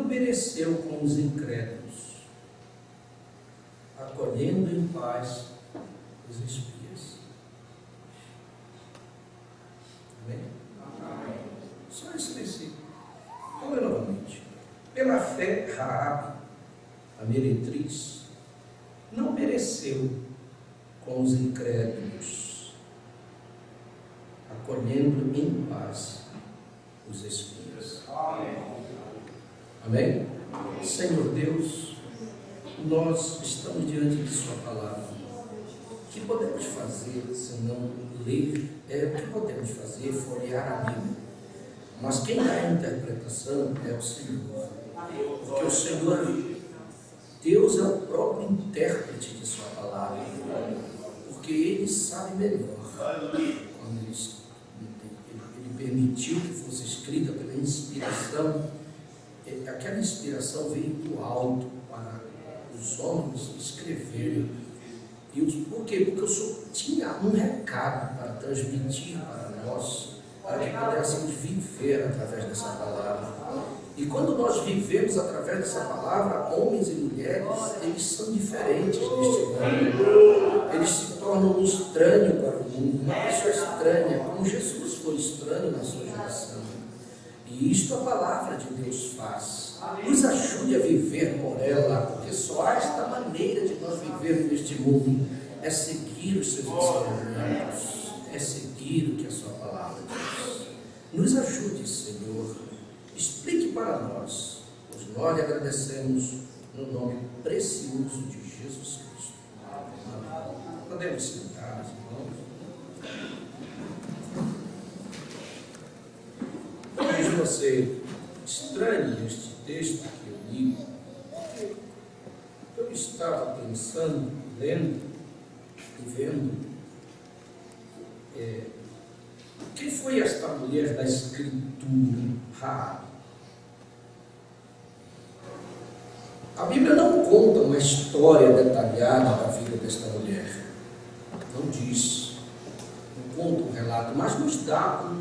não pereceu com os incrédulos, acolhendo em paz os espias. Amém? Amém. Só esse versículo. Vamos ler novamente. Pela fé, Raabe, a meretriz, não pereceu com os incrédulos, acolhendo em paz os espias. Amém? Amém? Senhor Deus, nós estamos diante de Sua palavra. O que podemos fazer se não ler? O que podemos fazer? Folhear a Bíblia. Mas quem dá a interpretação é o Senhor. Porque o Senhor, Deus é o próprio intérprete de Sua palavra. Porque Ele sabe melhor. Quando Ele permitiu que fosse escrita pela inspiração, aquela inspiração veio do alto para os homens escreverem. Por quê? Porque o Senhor tinha um recado para transmitir para nós, para que pudéssemos viver através dessa palavra. E quando nós vivemos através dessa palavra, homens e mulheres, eles são diferentes neste mundo. Eles se tornam estranhos para o mundo, uma pessoa estranha, como Jesus foi estranho na sua geração. E isto a palavra de Deus faz. Nos ajude a viver por ela, porque só há esta maneira de nós vivermos neste mundo, é seguir os seus ensinamentos, é seguir o que a sua palavra diz. Nos ajude, Senhor, explique para nós, pois nós lhe agradecemos no nome precioso de Jesus Cristo. Amém. Podemos sentar, irmãos. Talvez você estranhe este texto que eu li, porque eu estava pensando, lendo e vendo quem foi esta mulher da Escritura, Raabe. A Bíblia não conta uma história detalhada da vida desta mulher, não diz, não conta um relato, mas nos dá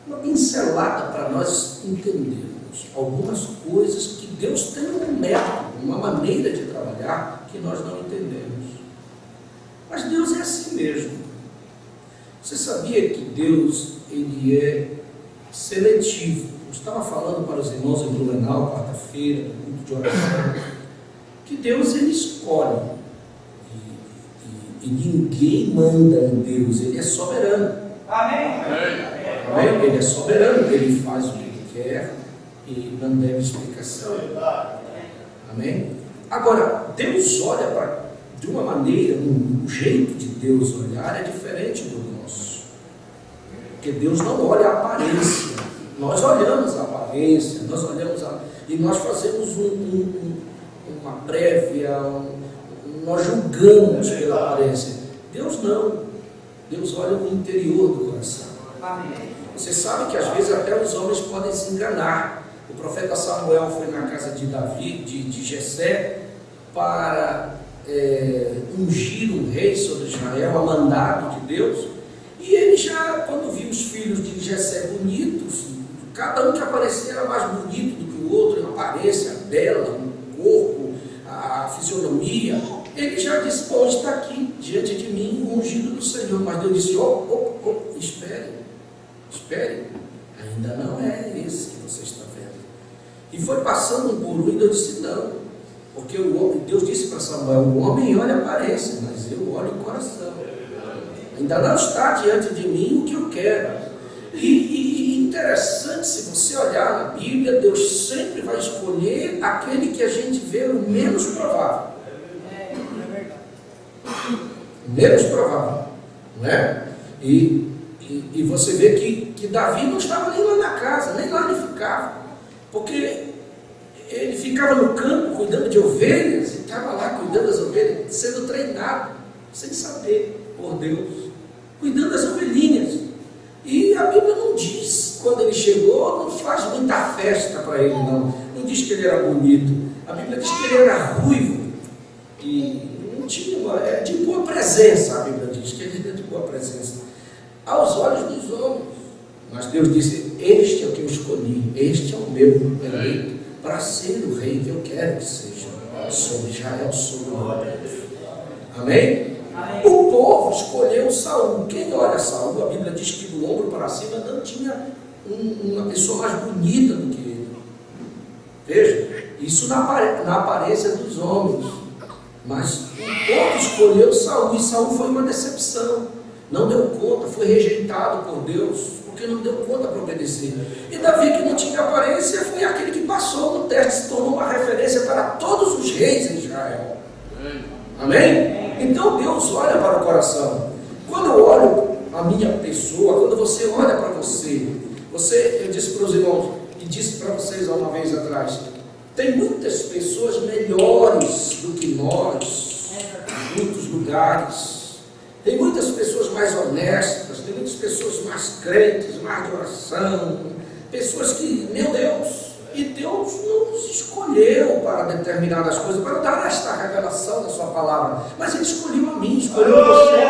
uma pincelada para nós entendermos algumas coisas que Deus tem um método, uma maneira de trabalhar que nós não entendemos. Mas Deus é assim mesmo. Você sabia que Deus, Ele é seletivo? Eu estava falando para os irmãos em Blumenau, quarta-feira, no culto de oração, que Deus, Ele escolhe. E ninguém manda em Deus, Ele é soberano. Amém? Ele é soberano, Ele faz o que Ele quer e não deve explicação. Amém? Agora, Deus olha de uma maneira, um jeito de Deus olhar é diferente do nosso. Porque Deus não olha a aparência. Nós olhamos a aparência, e nós fazemos uma prévia, nós julgamos pela aparência. Deus não. Deus olha no interior do coração. Você sabe que às vezes até os homens podem se enganar. O profeta Samuel foi na casa de Davi, de Jessé, para ungir um rei sobre Israel, a mandado de Deus. E ele já, quando viu os filhos de Jessé bonitos, cada um que aparecia era mais bonito do que o outro, a aparência dela, o corpo, a fisionomia, ele já disse: bom, está aqui diante de mim o ungido do Senhor. Mas Deus disse: espere, ainda não é esse que você está vendo. E foi passando um por um, e Deus disse: não, porque Deus disse para Samuel: o homem olha a aparência, mas eu olho o coração. Ainda não está diante de mim o que eu quero. E interessante, se você olhar na Bíblia, Deus sempre vai escolher aquele que a gente vê o menos provável. Menos provável, não é? E você vê que Davi não estava nem lá na casa, nem lá ele ficava, porque ele ficava no campo cuidando de ovelhas, e estava lá cuidando das ovelhas, sendo treinado, sem saber, por Deus, cuidando das ovelhinhas. E a Bíblia não diz, quando ele chegou, não faz muita festa para ele, não diz que ele era bonito. A Bíblia diz que ele era ruivo e não tinha de boa presença. A Bíblia diz que ele era de boa presença aos olhos dos homens. Mas Deus disse: este é o que eu escolhi, este é o meu eleito, para ser o rei que eu quero que seja, sobre Israel, sobre o meu povo. Amém? O povo escolheu Saul. Quem olha Saul, a Bíblia diz que do ombro para cima não tinha uma pessoa mais bonita do que ele. Veja, isso na aparência dos homens. Mas o povo escolheu Saul, e Saul foi uma decepção. Não deu conta, foi rejeitado por Deus, porque não deu conta para obedecer. E Davi, que não tinha aparência, foi aquele que passou no teste, se tornou uma referência para todos os reis em Israel. Amém? Então Deus olha para o coração. Quando eu olho a minha pessoa, quando você olha para você, eu disse para os irmãos, e disse para vocês há uma vez atrás, tem muitas pessoas melhores do que nós, em muitos lugares. Tem muitas pessoas mais honestas, tem muitas pessoas mais crentes, mais de oração, pessoas que, meu Deus, e Deus nos escolheu para determinadas coisas, para dar esta revelação da sua palavra, mas Ele escolheu a mim, escolheu você.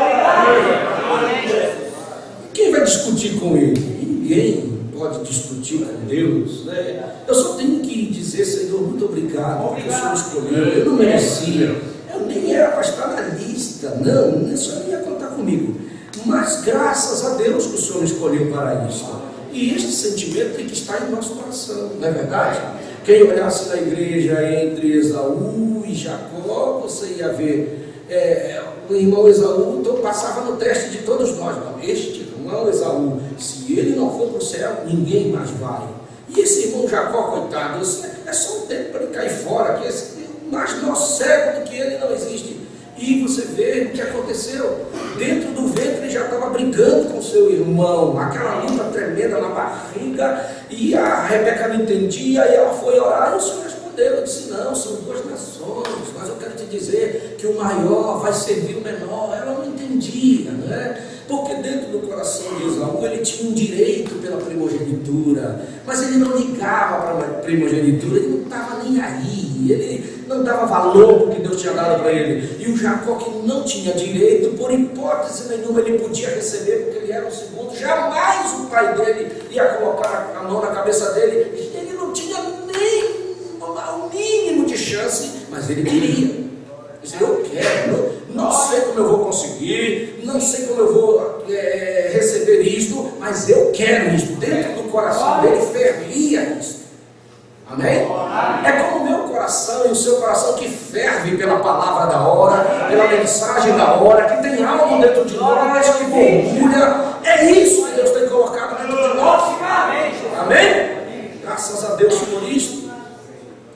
Quem vai discutir com Ele? Ninguém pode discutir com Deus, né? Eu só tenho que dizer, Senhor, muito obrigado, porque o Senhor escolheu, eu não merecia, eu nem era para estar na lista, não, o Senhor não ia contar comigo, mas graças a Deus que o Senhor me escolheu para isso. E este sentimento tem que estar em nosso coração, não é verdade? Quem olhasse na igreja entre Esaú e Jacó, você ia ver o irmão Esaú, então passava no teste de todos nós. Este irmão Esaú, se ele não for para o céu, ninguém mais vai. E esse irmão Jacó, coitado, é só um tempo para ele cair fora, que mais nosso cego do que ele não existe. E você vê o que aconteceu. Dentro do ventre ele já estava brigando com seu irmão, aquela luta tremenda na barriga, e a Rebeca não entendia, e ela foi orar, e o Senhor respondeu, eu disse, não, são duas nações, mas eu quero te dizer que o maior vai servir o menor. Ela não entendia, né? Porque dentro do coração de Esaú ele tinha um direito pela primogenitura, mas ele não ligava para a primogenitura, ele não estava nem aí, ele não dava valor para o que Deus tinha dado para ele. E o Jacó, que não tinha direito, por hipótese nenhuma ele podia receber, porque ele era o segundo, jamais o pai dele ia colocar a mão na cabeça dele, ele não tinha nem o mínimo de chance, mas ele queria. Eu quero, não sei como eu vou conseguir, não sei como eu vou receber isto, mas eu quero isto. Dentro do coração dele fervia isto. Amém? É como o meu coração e o seu coração que ferve pela palavra da hora, pela mensagem da hora, que tem algo dentro de nós que borbulha. É isso que Deus tem colocado dentro de nós. Amém? Graças a Deus por isso.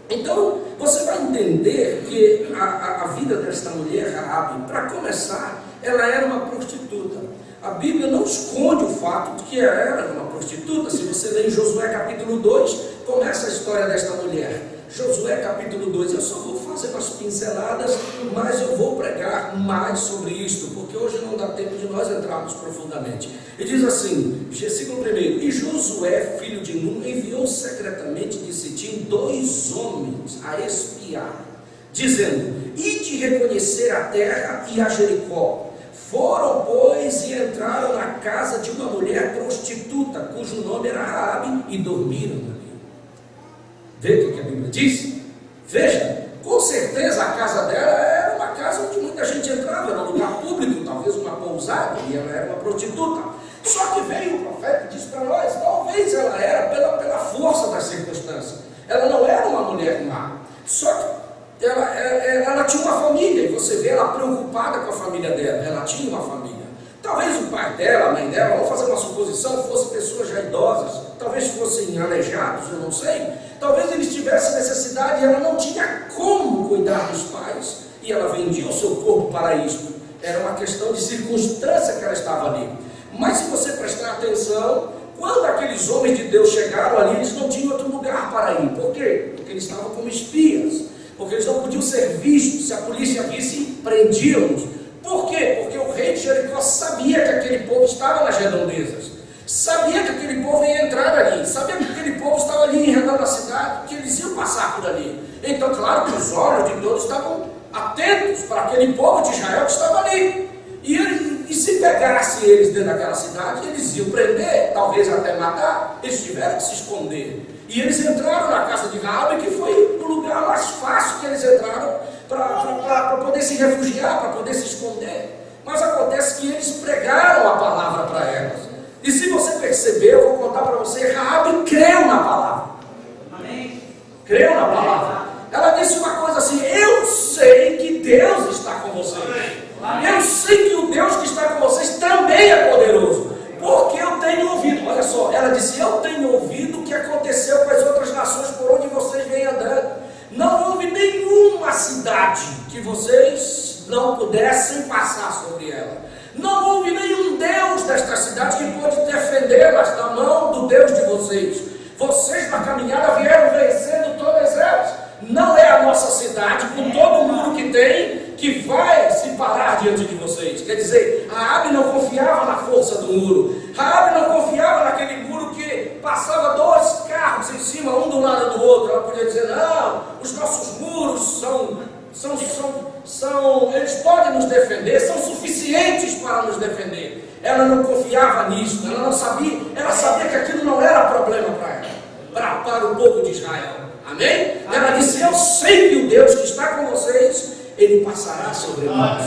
Então, você vai entender que a vida desta mulher, Raabe, para começar, ela era uma prostituta. A Bíblia não esconde o fato de que ela era uma prostituta. Se você ler em Josué capítulo 2, começa a história desta mulher. Josué capítulo 2, eu só vou fazer umas pinceladas, mas eu vou pregar mais sobre isto, porque hoje não dá tempo de nós entrarmos profundamente. E diz assim, versículo 1, e Josué, filho de Nun, enviou secretamente de Sitim 2 homens a espiar, dizendo, ide reconhecer a terra e a Jericó. Foram, pois, e entraram na casa de uma mulher prostituta, cujo nome era Raabe, e dormiram ali. Vê o que a Bíblia diz? Veja, com certeza a casa dela era uma casa onde muita gente entrava, era um lugar público, talvez uma pousada, e ela era uma prostituta. Só que veio o profeta e disse para nós, talvez ela era pela força das circunstâncias. Ela não era uma mulher má, só que ela tinha uma família, e você vê ela preocupada com a família dela, ela tinha uma família. Talvez o pai dela, a mãe dela, vamos fazer uma suposição, fossem pessoas já idosas, talvez fossem aleijados, eu não sei. Talvez eles tivessem necessidade e ela não tinha como cuidar dos pais, e ela vendia o seu corpo para isso. Era uma questão de circunstância que ela estava ali. Mas se você prestar atenção, quando aqueles homens de Deus chegaram ali, eles não tinham outro lugar para ir. Por quê? Porque eles estavam como espias, porque eles não podiam ser vistos. Se a polícia visse, prendiam-nos. Por quê? Porque o rei de Jericó sabia que aquele povo estava nas redondezas, sabia que aquele povo ia entrar ali, sabia que aquele povo estava ali em redor da cidade, que eles iam passar por ali. Então, claro que os olhos de todos estavam atentos para aquele povo de Israel que estava ali. E se se pegasse eles dentro daquela cidade, eles iam prender, talvez até matar. Eles tiveram que se esconder. E eles entraram na casa de Raabe, que foi o lugar mais fácil que eles entraram para poder se refugiar, para poder se esconder. Mas acontece que eles pregaram a palavra para elas. E se você perceber, eu vou contar para você, Raabe creu na palavra. Amém? Creu na palavra. Ela disse uma coisa assim: eu sei que Deus está com vocês. Eu sei que o Deus que está com vocês também é poderoso. Porque eu tenho ouvido, olha só, ela disse: eu tenho ouvido o que aconteceu com as outras nações por onde vocês vêm andando. Não houve nenhuma cidade que vocês não pudessem passar sobre ela. Não houve nenhum Deus desta cidade que pôde defendê-las da mão do Deus de vocês. Vocês na caminhada vieram vencendo todas elas. Não é a nossa cidade, com todo o muro que tem, que vai se parar diante de vocês. Quer dizer, Raabe não confiava na força do muro. Raabe não confiava naquele muro que passava 2 carros em cima, um do lado do outro. Ela podia dizer: não, os nossos muros eles podem nos defender, são suficientes para nos defender. Ela não confiava nisso, ela não sabia, ela sabia que aquilo não era problema para ela, para o povo de Israel. Amém? Ela disse: eu sei que o Deus que está com vocês, Ele passará sobre nós.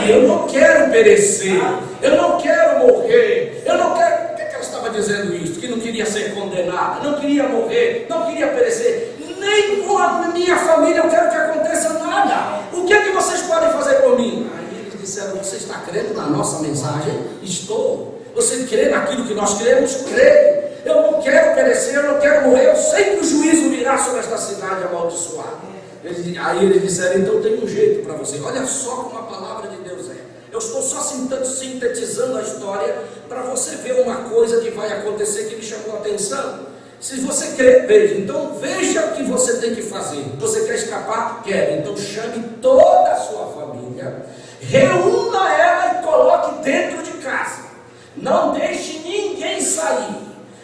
E eu não quero perecer, eu não quero morrer, eu não quero. Por que ela estava dizendo isso? Que não queria ser condenada, não queria morrer, não queria perecer. Nem com a minha família eu quero que aconteça nada. O que é que vocês podem fazer por mim? Aí eles disseram: você está crendo na nossa mensagem? Estou. Você crê naquilo que nós cremos? Creio. Eu não quero perecer, eu não quero morrer. Eu sei que o juízo virá sobre esta cidade amaldiçoada. Aí eles disseram: então tem um jeito para você. Olha só como a palavra de Deus é. Eu estou só sintetizando a história para você ver uma coisa que vai acontecer que me chamou a atenção. Se você quer, veja, então veja o que você tem que fazer. Você quer escapar? Quer. Então chame toda a sua família, reúna ela e coloque dentro de casa. Não deixe ninguém sair.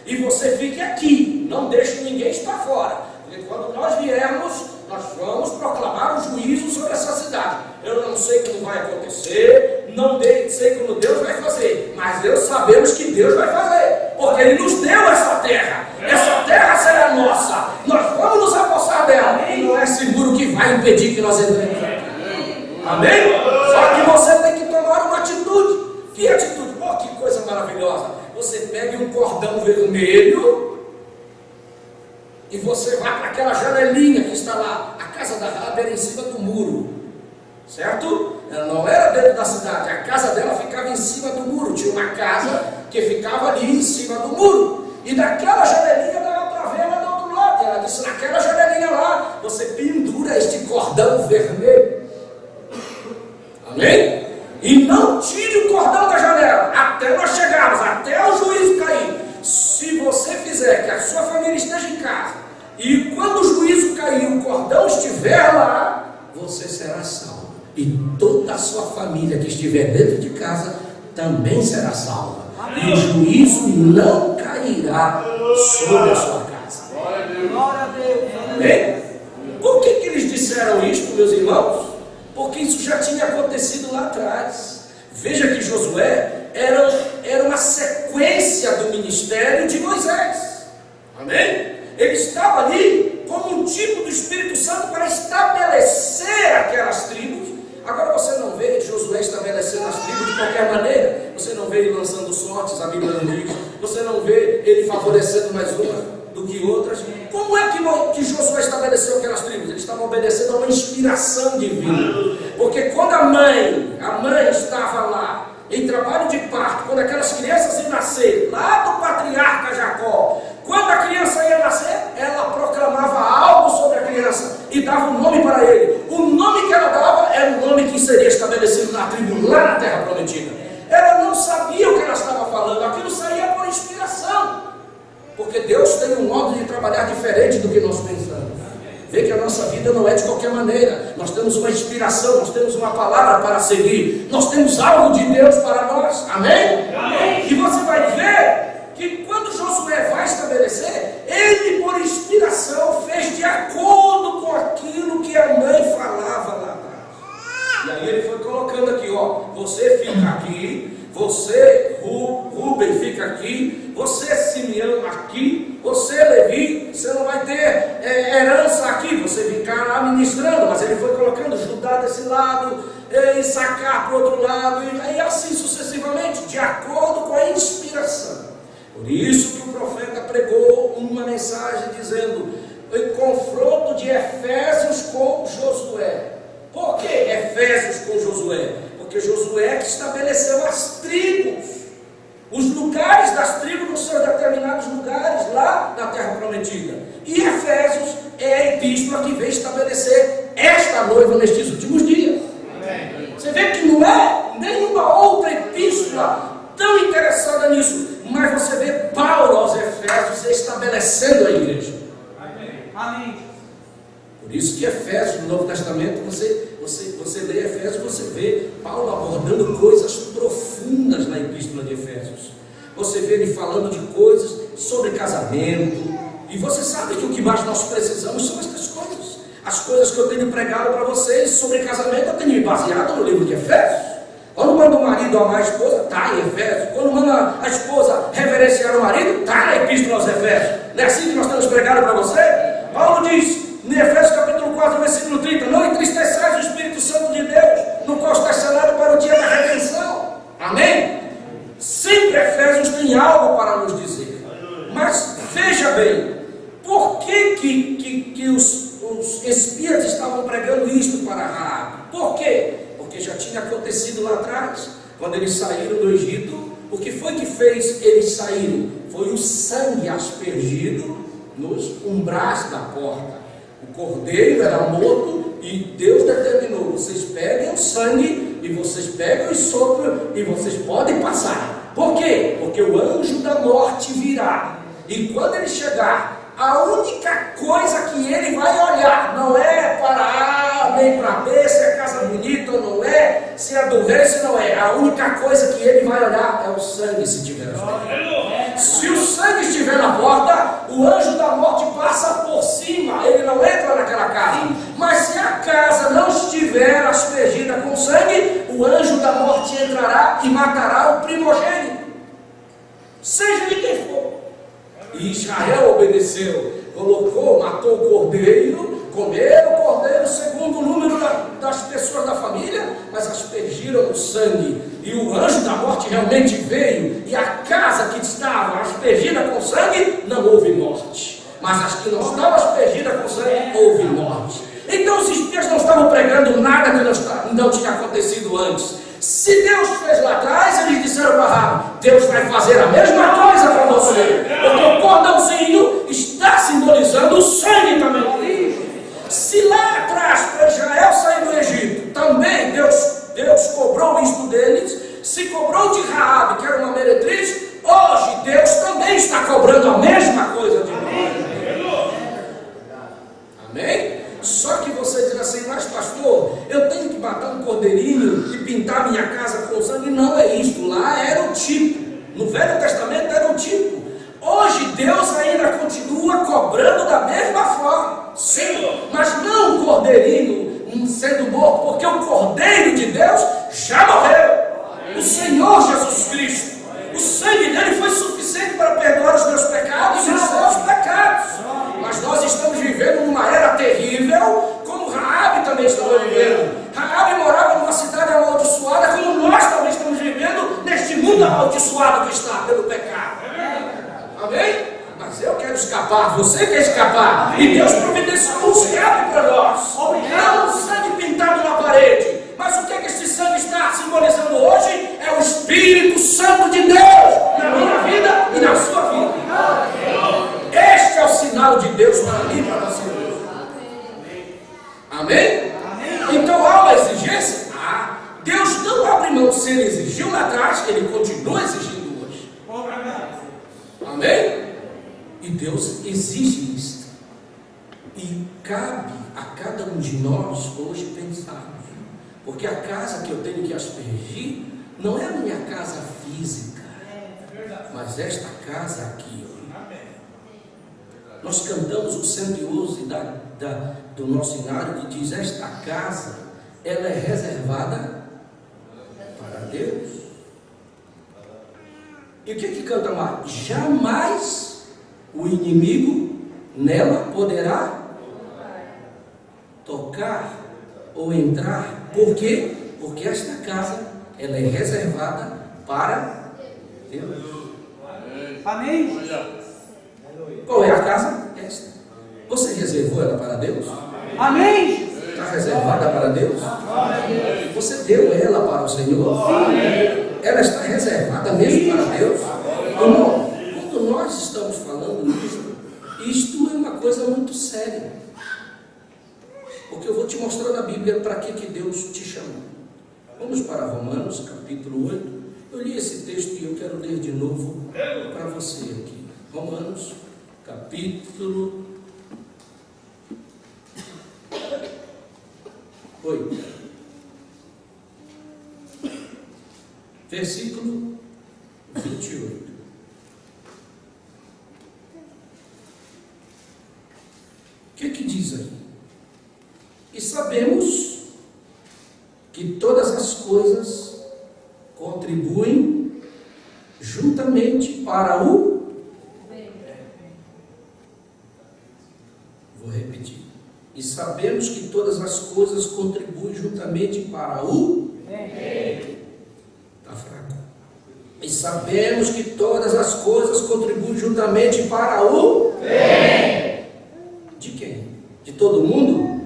E você fique aqui. Não deixe ninguém estar fora. Porque quando nós viermos, nós vamos proclamar o juízo sobre essa cidade. Eu não sei como vai acontecer, não sei como Deus vai fazer, mas Deus sabemos que Deus vai fazer, porque Ele nos deu essa terra. Essa terra será nossa. Nós vamos nos apossar dela. E não é seguro que vai impedir que nós entremos aqui. Amém? Só que você tem que tomar uma atitude. Que atitude? Oh, que coisa maravilhosa. Você pega um cordão vermelho e você vai para aquela janelinha que está lá. A casa da Raabe era em cima do muro, certo? Ela não era dentro da cidade. A casa dela ficava em cima do muro. Tinha uma casa que ficava ali em cima do muro. E daquela janelinha dava para ver ela do outro lado. Ela disse: naquela janelinha lá, você pendura este cordão vermelho. Amém? E não tire o cordão da janela até nós chegarmos, até o juízo cair. Se você fizer que a sua família esteja em casa, e quando o juízo cair, o cordão estiver lá, você será salvo. E toda a sua família que estiver dentro de casa também será salva. E o juízo não cairá sobre a sua casa. Glória a Deus. Amém? Por que eles disseram isto, meus irmãos? Porque isso já tinha acontecido lá atrás. Veja que Josué era uma sequência do ministério de Moisés. Amém? Ele estava ali como um tipo do Espírito Santo para estabelecer aquelas tribos. Agora você não vê Josué estabelecendo as tribos de qualquer maneira. Você não vê ele lançando sortes, a Bíblia não diz. Você não vê ele favorecendo mais umas do que outras. Como é que Josué estabeleceu aquelas tribos? Eles estavam obedecendo a uma inspiração divina. Porque quando a mãe estava lá em trabalho de parto, quando aquelas crianças iam nascer, lá do patriarca Jacó, quando a criança ia nascer, ela proclamava algo sobre a criança e dava um nome para ele. O nome que ela dava era o nome que seria estabelecido na tribo, lá na terra prometida. Ela não sabia o que ela estava falando, aquilo saía por inspiração. Porque Deus tem um modo de trabalhar diferente do que nós pensamos. Vê que a nossa vida não é de qualquer maneira. Nós temos uma inspiração, nós temos uma palavra para seguir. Nós temos algo de Deus para nós. Amém? Amém. E você vai ver que quando Josué vai estabelecer, ele por inspiração fez de acordo com aquilo que a mãe falava lá atrás. E aí ele foi colocando aqui, ó, você fica aqui, ministrando, mas ele foi colocando Judá desse lado, Issacar para o outro lado, e aí assim sucessivamente, de acordo com a inspiração. Por isso que o profeta pregou uma mensagem dizendo, em confronto de Efésios com Josué. Por que Efésios com Josué? Porque Josué que estabeleceu as tribos, os lugares das tribos nos seus determinados lugares lá na terra prometida. E Efésios é a epístola que vem estabelecer esta noiva nestes últimos dias. Amém. Você vê que não é nenhuma outra epístola tão interessada nisso, mas você vê Paulo aos Efésios estabelecendo a igreja. Amém. Por isso que Efésios, no Novo Testamento, você lê Efésios, você vê Paulo abordando coisas profundas na epístola de Efésios. Você vê ele falando de coisas sobre casamento. E você sabe que o que mais nós precisamos são estas coisas. As coisas que eu tenho pregado para vocês sobre casamento, eu tenho me baseado no livro de Efésios. Quando manda o marido amar a esposa, está em Efésios. Quando manda a esposa reverenciar o marido, está na epístola aos Efésios. Não é assim que nós temos pregado para você? Paulo diz, em Efésios capítulo 4, versículo 30, não entristeçais o Espírito Santo de Deus, no qual está selado para o dia da redenção. Amém? Sempre Efésios tem algo para nos dizer. Mas veja bem, por que os espias estavam pregando isto para Raabe? Por quê? Porque já tinha acontecido lá atrás, quando eles saíram do Egito. O que foi que fez eles saírem? Foi o sangue aspergido nos umbrais da porta. O cordeiro era morto e Deus determinou, vocês peguem o sangue e vocês pegam e sopram e vocês podem passar. Por quê? Porque o anjo da morte virá, e quando ele chegar, a única coisa que ele vai olhar não é para A nem para B, se é casa bonita ou não é, se é do rei, se não é. A única coisa que ele vai olhar é o sangue, se tiver. Se o sangue estiver na porta, o anjo da morte passa por cima, ele não entra naquela casa. Mas se a casa não estiver aspergida com sangue, o anjo da morte entrará e matará o primogênito, seja de quem for. E Israel obedeceu, matou o cordeiro, comeram o cordeiro segundo o número das pessoas da família, mas aspergiram o sangue, e o anjo da morte realmente veio, e a casa que estava aspergida com sangue, não houve morte, mas as que não estavam aspergidas com sangue, houve morte. Então os espias não estavam pregando nada que não tinha acontecido antes. Se Deus fez lá atrás, eles disseram para Raabe, Deus vai fazer a mesma coisa para você, porque o cordãozinho está simbolizando o sangue também. Se lá atrás, para Israel sair do Egito, também Deus cobrou isto deles, se cobrou de Raabe, que era uma meretriz, hoje Deus também está cobrando a mesma coisa de nós. Amém? Só que você diz assim, mas pastor, eu tenho que matar um cordeirinho e pintar minha casa com sangue? Não é isto, lá era o tipo, no Velho Testamento era o tipo. Hoje Deus ainda continua cobrando da mesma forma, sim, mas não o cordeirinho sendo morto, porque o cordeiro de Deus já morreu, o Senhor Jesus Cristo. O sangue dele foi suficiente para perdoar os meus pecados e os seus pecados. Mas nós estamos vivendo numa era terrível, como Raabe também estava vivendo. Raabe morava numa cidade amaldiçoada, como nós também estamos vivendo neste mundo amaldiçoado que está pelo pecado. Amém? Mas eu quero escapar, você quer escapar. E Deus providenciou um escape para nós. Não o sangue pintado na parede. Mas o que é que esse sangue está simbolizando hoje? É o Espírito Santo de Deus na minha vida e na sua vida. Este é o sinal de Deus para mim e para você. Amém? Então há uma exigência? Deus não abre mão. Se ele exigiu lá atrás, ele continua exigindo hoje. Amém? E Deus exige isto. E cabe a cada um de nós hoje pensarmos. Porque a casa que eu tenho que aspergir não é a minha casa física, mas esta casa aqui. Nós cantamos o 111 do nosso hinário que diz: esta casa, ela é reservada para Deus. E o que canta mais? Jamais o inimigo nela poderá tocar ou entrar. Por quê? Porque esta casa, ela é reservada para Deus. Amém. Qual é a casa? Esta. Você reservou ela para Deus? Amém. Está reservada para Deus? Você deu ela para o Senhor? Ela está reservada mesmo para Deus? Irmão, quando nós estamos falando isso, isto é uma coisa muito séria. Porque eu vou te mostrar na Bíblia para que Deus te chamou. Vamos para Romanos, capítulo 8. Eu li esse texto e eu quero ler de novo para você aqui. Romanos, capítulo 8. Versículo 28. O que diz aí? E sabemos que todas as coisas contribuem juntamente para o... Vou repetir. E sabemos que todas as coisas contribuem juntamente para o... Está fraco. E sabemos que todas as coisas contribuem juntamente para o... De quem? De todo mundo?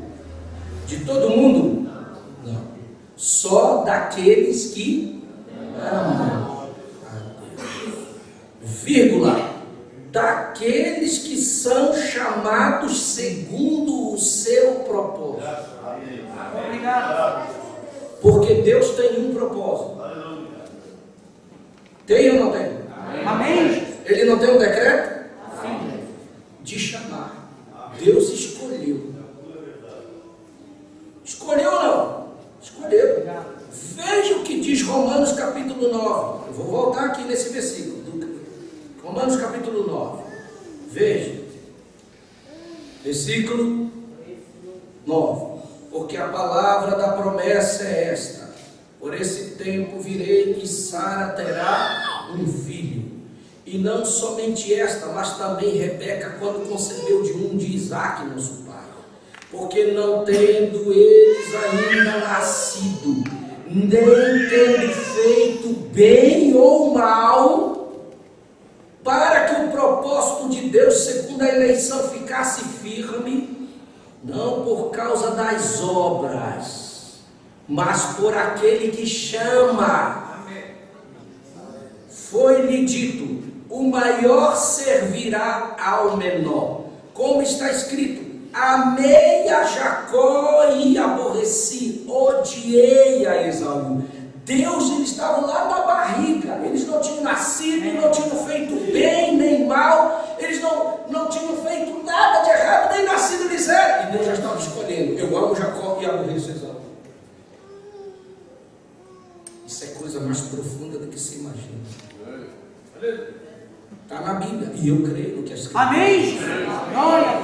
De todo mundo? Não. Só daqueles que amam a Deus. Vírgula. Daqueles que são chamados segundo o seu propósito. Obrigado. Porque Deus tem um propósito. Tem ou não tem? Amém. Ele não tem um decreto? Sim. De chamar. Deus escolheu. Escolheu ou não? Escolheu. Veja o que diz Romanos capítulo 9. Eu vou voltar aqui nesse versículo. Romanos capítulo 9. Veja. Versículo 9. Porque a palavra da promessa é esta: por esse tempo virei e Sara terá um filho. E não somente esta, mas também Rebeca, quando concebeu de Isaque, nosso pai. Porque não tendo eles ainda nascido, nem tendo feito bem ou mal, para que o propósito de Deus, segundo a eleição, ficasse firme, não por causa das obras, mas por aquele que chama. Foi-lhe dito: o maior servirá ao menor. Como está escrito: amei a Jacó e aborreci, odiei a Esaú. Deus, eles estavam lá na barriga, eles não tinham nascido, não tinham feito bem nem mal, eles não tinham feito nada de errado, nem nascido de zero. E Deus já estava escolhendo: eu amo Jacó e aborreço Esaú. Isso é coisa mais profunda do que se imagina. Está na Bíblia, e eu creio no que é escrito. Amém. Glória.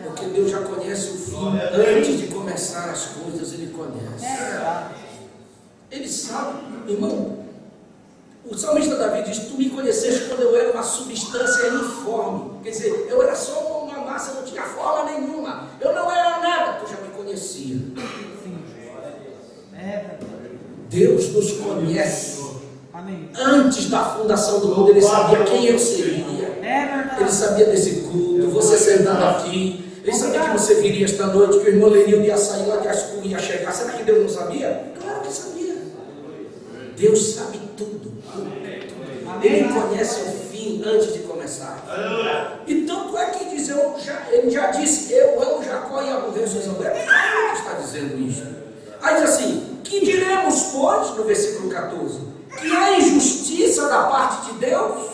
Porque Deus já conhece o fim. Antes de começar as coisas, Ele conhece. Ele sabe, irmão. O salmista Davi diz: tu me conheceste quando eu era uma substância informe. Quer dizer, eu era só uma massa, não tinha forma nenhuma. Eu não era nada, tu já me conhecia. Deus nos conhece. Amém. Antes da fundação do mundo, Ele sabia quem eu seria. Ele sabia desse culto, você sentando aqui. Ele sabia que você viria esta noite, que o irmão Lenildo ia sair lá de Ascu e ia chegar. Será que Deus não sabia? Claro que sabia. Deus sabe tudo. Ele conhece o fim antes de começar. E tanto é que diz, ele já disse: eu amo Jacó e aborreço Esaú. Ele está dizendo isso. Aí diz assim: que diremos, pois, no versículo 14, que é injustiça da parte de Deus?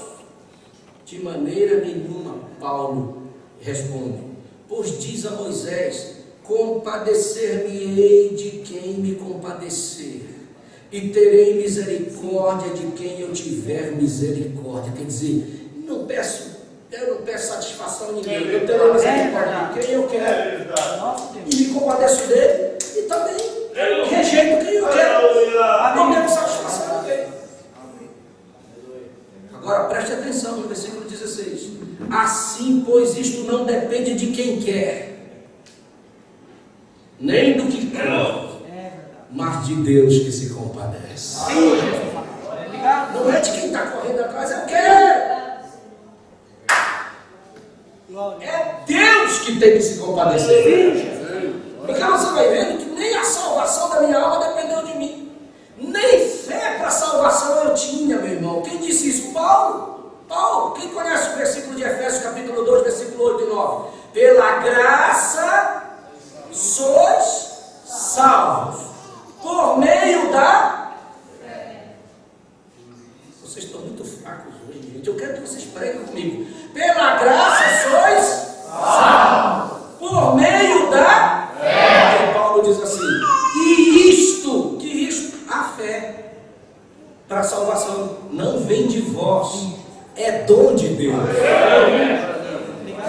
De maneira nenhuma, Paulo responde. Pois diz a Moisés: compadecer-me-ei de quem me compadecer, e terei misericórdia de quem eu tiver misericórdia. Quer dizer, eu não peço satisfação a ninguém, eu terei misericórdia de quem eu quero, e me compadeço dele, e também rejeito quem eu quero, não devo satisfação a ninguém. Agora preste atenção no versículo 16: assim, pois, isto não depende de quem quer, nem do que corre, mas de Deus que se compadece. Não é de quem está correndo atrás, é o quê? É Deus que tem que se compadecer. Porque você vai vendo que nem a salvação da minha alma dependeu de mim. Nem fé para a salvação eu tinha, meu irmão. Quem disse isso? Paulo. Paulo, quem conhece o versículo de Efésios, capítulo 2, versículo 8 e 9? Pela graça sois salvos, por meio da fé. Vocês estão muito fracos hoje, gente. Eu quero que vocês preguem comigo. Pela graça sois salvos, por meio da fé. E Paulo diz assim: e isto, a fé para a salvação não vem de vós, é dom de Deus.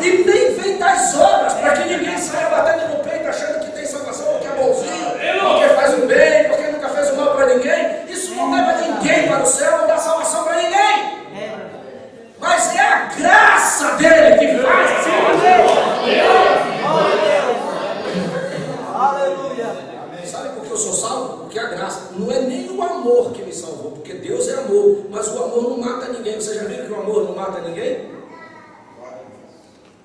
E nem vem das obras, para que ninguém saia batendo no peito achando que tem salvação, porque é bonzinho, porque faz o bem, porque nunca fez o mal para ninguém. Isso não leva ninguém para o céu, não dá salvação para ninguém. Mas é a graça dele que faz a salvação. Sabe por que eu sou salvo? Porque a graça, não é nem o amor que me salvou, porque Deus é amor, mas o amor não mata ninguém. Você já viu que o amor não mata ninguém?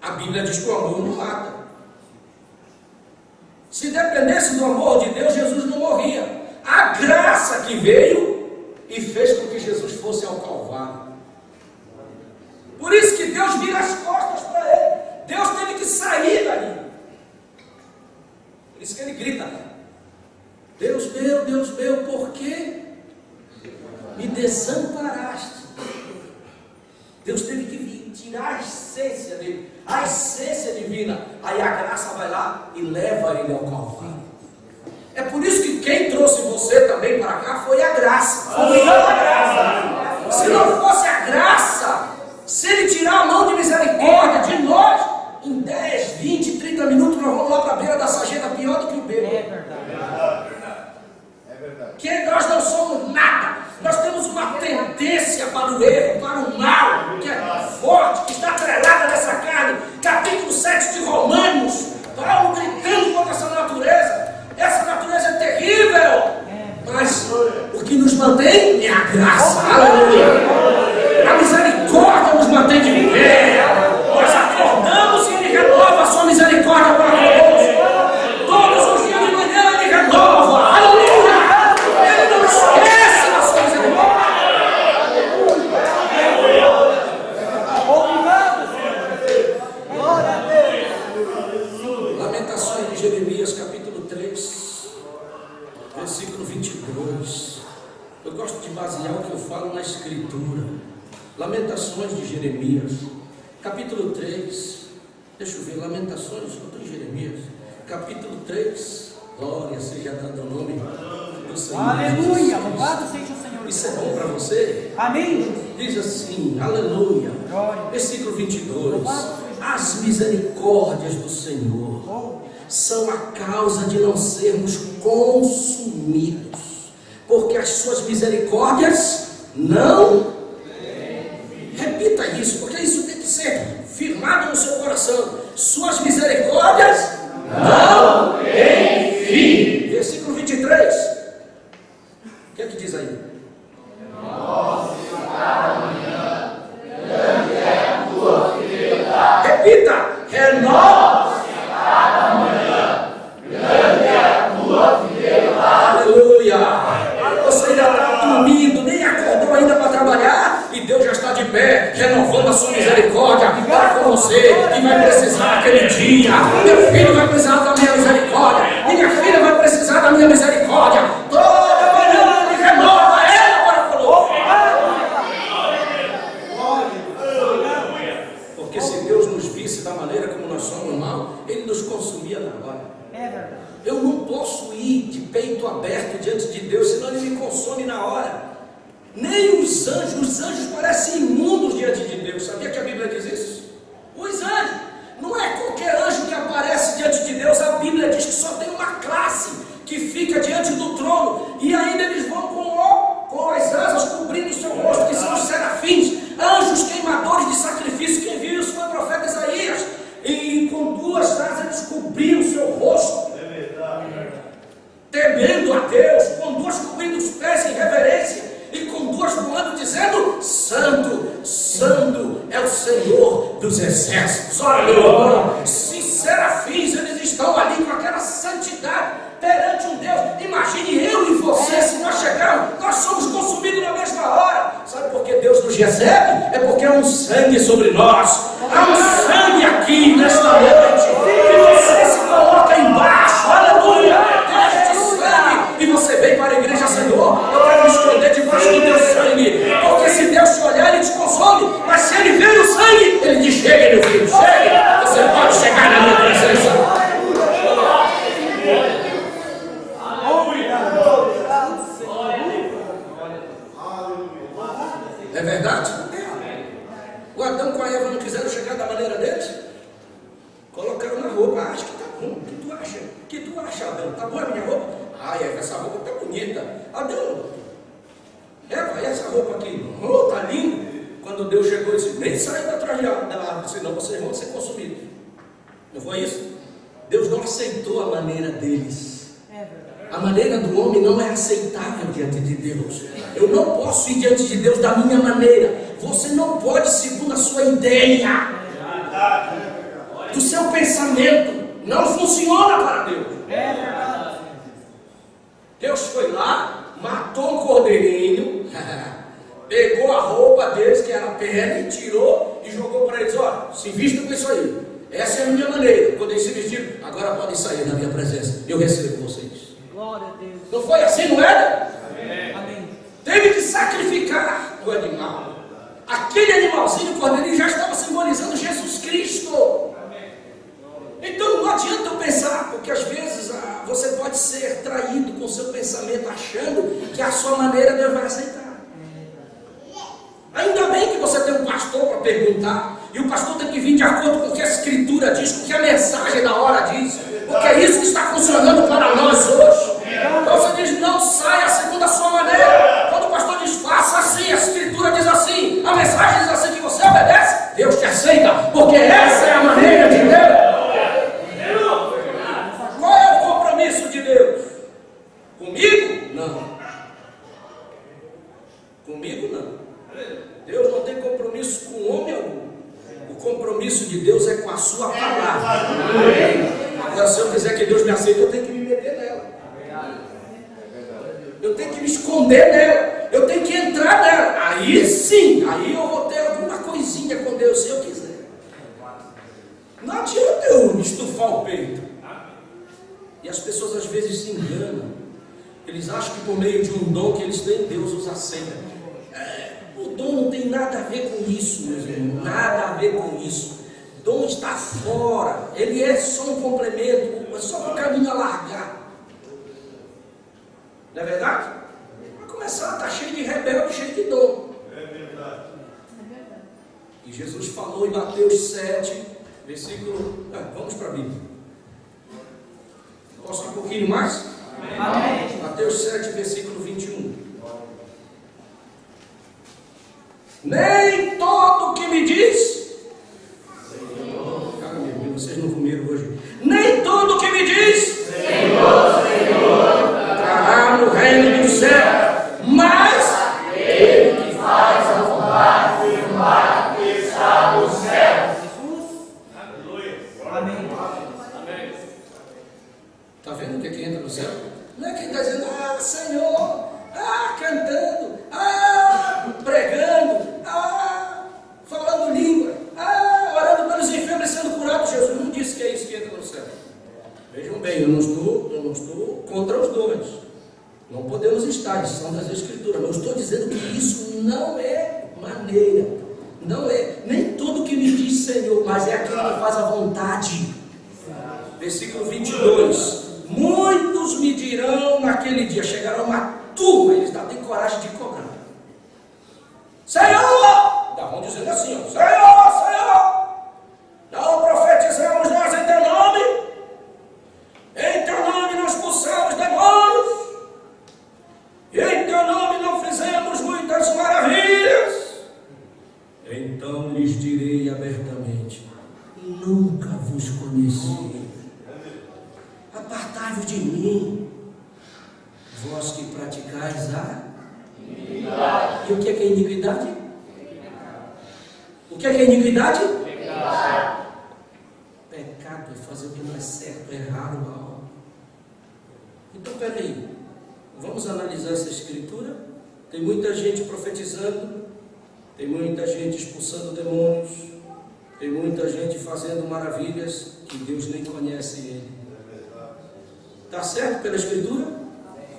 A Bíblia diz que o amor não mata. Se dependesse do amor de Deus, Jesus não morria. A graça que veio e fez com que Jesus fosse ao Calvário. Por isso que Deus vira as costas para ele. Deus teve que sair dali. Por isso que ele grita: Deus meu, por que me desamparaste? Deus teve que vir tirar a essência dele, a essência divina. Aí a graça vai lá e leva ele ao Calvário. É por isso que quem trouxe você também para cá foi a graça. Se não fosse a graça, se ele tirar a mão de misericórdia de nós, em 10, 20, 30 minutos nós vamos lá para a beira da sarjeta pior do que o bêbado. É verdade. Que nós não somos nada. Nós temos uma tendência para o erro, para o mal, que é forte, que está atrelada nessa carne. Capítulo 7 de Romanos, Paulo gritando contra essa natureza. Essa natureza é terrível, mas o que nos mantém é a graça. Aleluia. A misericórdia nos mantém de pé. Nós acordamos e Ele renova a sua misericórdia para conosco. Todos os dias de manhã Ele renova. Aleluia. Ele não esquece da sua misericórdia. Glória a Deus. Lamentações de Jeremias, capítulo 3, versículo 22. Eu gosto de basear o que eu falo na Escritura. Lamentações de Jeremias, capítulo 3. Deixa eu ver, Lamentações, não estou em Jeremias, capítulo 3. Glória seja dado ao nome do Senhor. Aleluia. Louvado seja o Senhor. Isso é bom para você? Amém. Diz assim, aleluia. Versículo 22. As misericórdias do Senhor são a causa de não sermos consumidos, porque as suas misericórdias não. Repita isso, porque isso tem que ser firmado no seu coração. Suas misericórdias não têm fim. Versículo 23. O que é que diz aí? Repita, renova-se cada manhã, grande é a tua fidelidade. Aleluia. Você ainda está dormindo, nem acordou ainda para trabalhar, e Deus já está de pé, renovando a sua misericórdia para com você, que vai precisar naquele dia. Meu filho vai precisar da minha misericórdia, minha filha vai precisar da minha misericórdia. Toda manhã Ele renova ela para conosco. Porque se Deus nos visse da maneira como nós somos mal, Ele nos consumia na hora. É verdade. Eu não posso ir de peito aberto diante de Deus, senão Ele me consome na hora. Nem os anjos parecem imundos diante de Deus. Sabia que a Bíblia diz isso? Os anjos, não é qualquer anjo que aparece diante de Deus. A Bíblia diz que só tem uma classe que fica diante do trono, e ainda eles vão com as asas cobrindo o seu rosto, que são os serafins, anjos queimadores de sacrifício. Quem viu isso foi o profeta Isaías, e com duas asas eles cobriam o seu rosto. dos exércitos. Olha, se serafins, eles estão ali com aquela santidade perante um Deus. Imagine eu e você, se nós chegarmos, nós somos consumidos na mesma hora. Sabe por que Deus nos recebe? É porque há um sangue sobre nós. Há um sangue aqui nesta noite. E você se coloca embaixo, aleluia, deste sangue. E você vem para a igreja, Senhor, eu quero me esconder debaixo do teu sangue. Porque se Deus te olhar, Ele te consome. Mas se Ele vê o sangue, Ele diz: chega, meu filho, chega. Você pode chegar na minha presença. É verdade? O Adão com a Eva não quiseram chegar da maneira deles? Colocaram na roupa. Acho que tá bom. O que tu acha? O que tu acha, Adão? Tá boa a minha roupa? Ai, Eva, essa roupa tá bonita. Adão, Eva, e essa roupa aqui? Oh, tá lindo. Quando Deus chegou e disse: nem saiam atrás da árvore, senão vocês vão ser consumidos. Não foi isso? Deus não aceitou a maneira deles. A maneira do homem não é aceitável diante de Deus. Eu não posso ir diante de Deus da minha maneira. Você não pode segundo a sua ideia, do seu pensamento. Não funciona para Deus. Deus foi lá, matou um cordeirinho, pegou a roupa deles, que era pele, tirou e jogou para eles: olha, se vistam com isso aí. Essa é a minha maneira. Quando eles se vistiram, agora podem sair da minha presença. Eu recebo vocês. Glória a Deus. Não foi assim, não era? Amém. Teve que sacrificar o animal. Aquele animalzinho, o cordeirinho, já estava simbolizando Jesus Cristo. Então não adianta eu pensar, porque às vezes você pode ser traído com o seu pensamento, achando que a sua maneira Deus vai aceitar. Ainda bem que você tem um pastor para perguntar, e o pastor tem que vir de acordo com o que a Escritura diz, com o que a mensagem da hora diz, porque é isso que está funcionando para nós hoje. Então você diz: não saia segundo a sua maneira. Quando o pastor diz: faça assim, a Escritura diz assim, a mensagem diz assim, que você obedece, Deus te aceita, porque essa é a maneira de Deus. Qual é o compromisso de Deus? Comigo? Não. Comigo não. Deus não tem compromisso com homem algum. O compromisso de Deus é com a sua palavra. Agora, se eu quiser que Deus me aceite, eu tenho que me meter nela. Eu tenho que me esconder nela. Eu tenho que entrar nela. Aí sim, aí eu vou ter alguma coisinha com Deus, se eu quiser. Não adianta eu estufar o peito. E as pessoas às vezes se enganam. Eles acham que por meio de um dom que eles têm, Deus os aceita. O dom não tem nada a ver com isso, meus irmãos. Nada a ver com isso. Dom está fora. Ele é só um complemento. É só para o caminho alargar. Não é verdade? Vai começar a estar cheio de rebelde, cheio de dom. É verdade. E Jesus falou em Mateus 7, versículo... vamos para a Bíblia. Posso ir um pouquinho mais? Amém. Mateus 7, versículo 21. Nem todo que me diz... Cara, meu, vocês não comeram hoje. Nem todo que me diz... Senhor, entrará no reino do céu. Mas ele que faz a vontade do Pai que está no céu. Aleluia. Amém. Está vendo o que é que entra no céu? Não é quem está dizendo: Senhor, cantando, pregando, falando língua, orando pelos enfermos e sendo curados. Jesus não disse que é isso que entra no céu. Vejam bem, eu não estou contra os dons. Não podemos estar, isso são das Escrituras. Não estou dizendo que isso não é maneira. Não é, nem tudo que me diz Senhor, mas é aquele que faz a vontade. Versículo 22. Muitos me dirão naquele dia, chegará uma turma, eles não têm coragem de cobrar. Senhor! Vão dizendo assim: Senhor, não profetizamos nós em teu nome? Em teu nome não expulsamos demônios? E em teu nome não fizemos muitas maravilhas? Então lhes direi abertamente: nunca vos conheci. Apartai-vos de mim, vós que praticais a iniquidade. E o que é iniquidade? O que é iniquidade? Pecado é fazer o que não é certo, é errar o mal. Então, peraí, vamos analisar essa escritura? Tem muita gente profetizando, tem muita gente expulsando demônios, tem muita gente fazendo maravilhas que Deus nem conhece ele. Está certo pela escritura?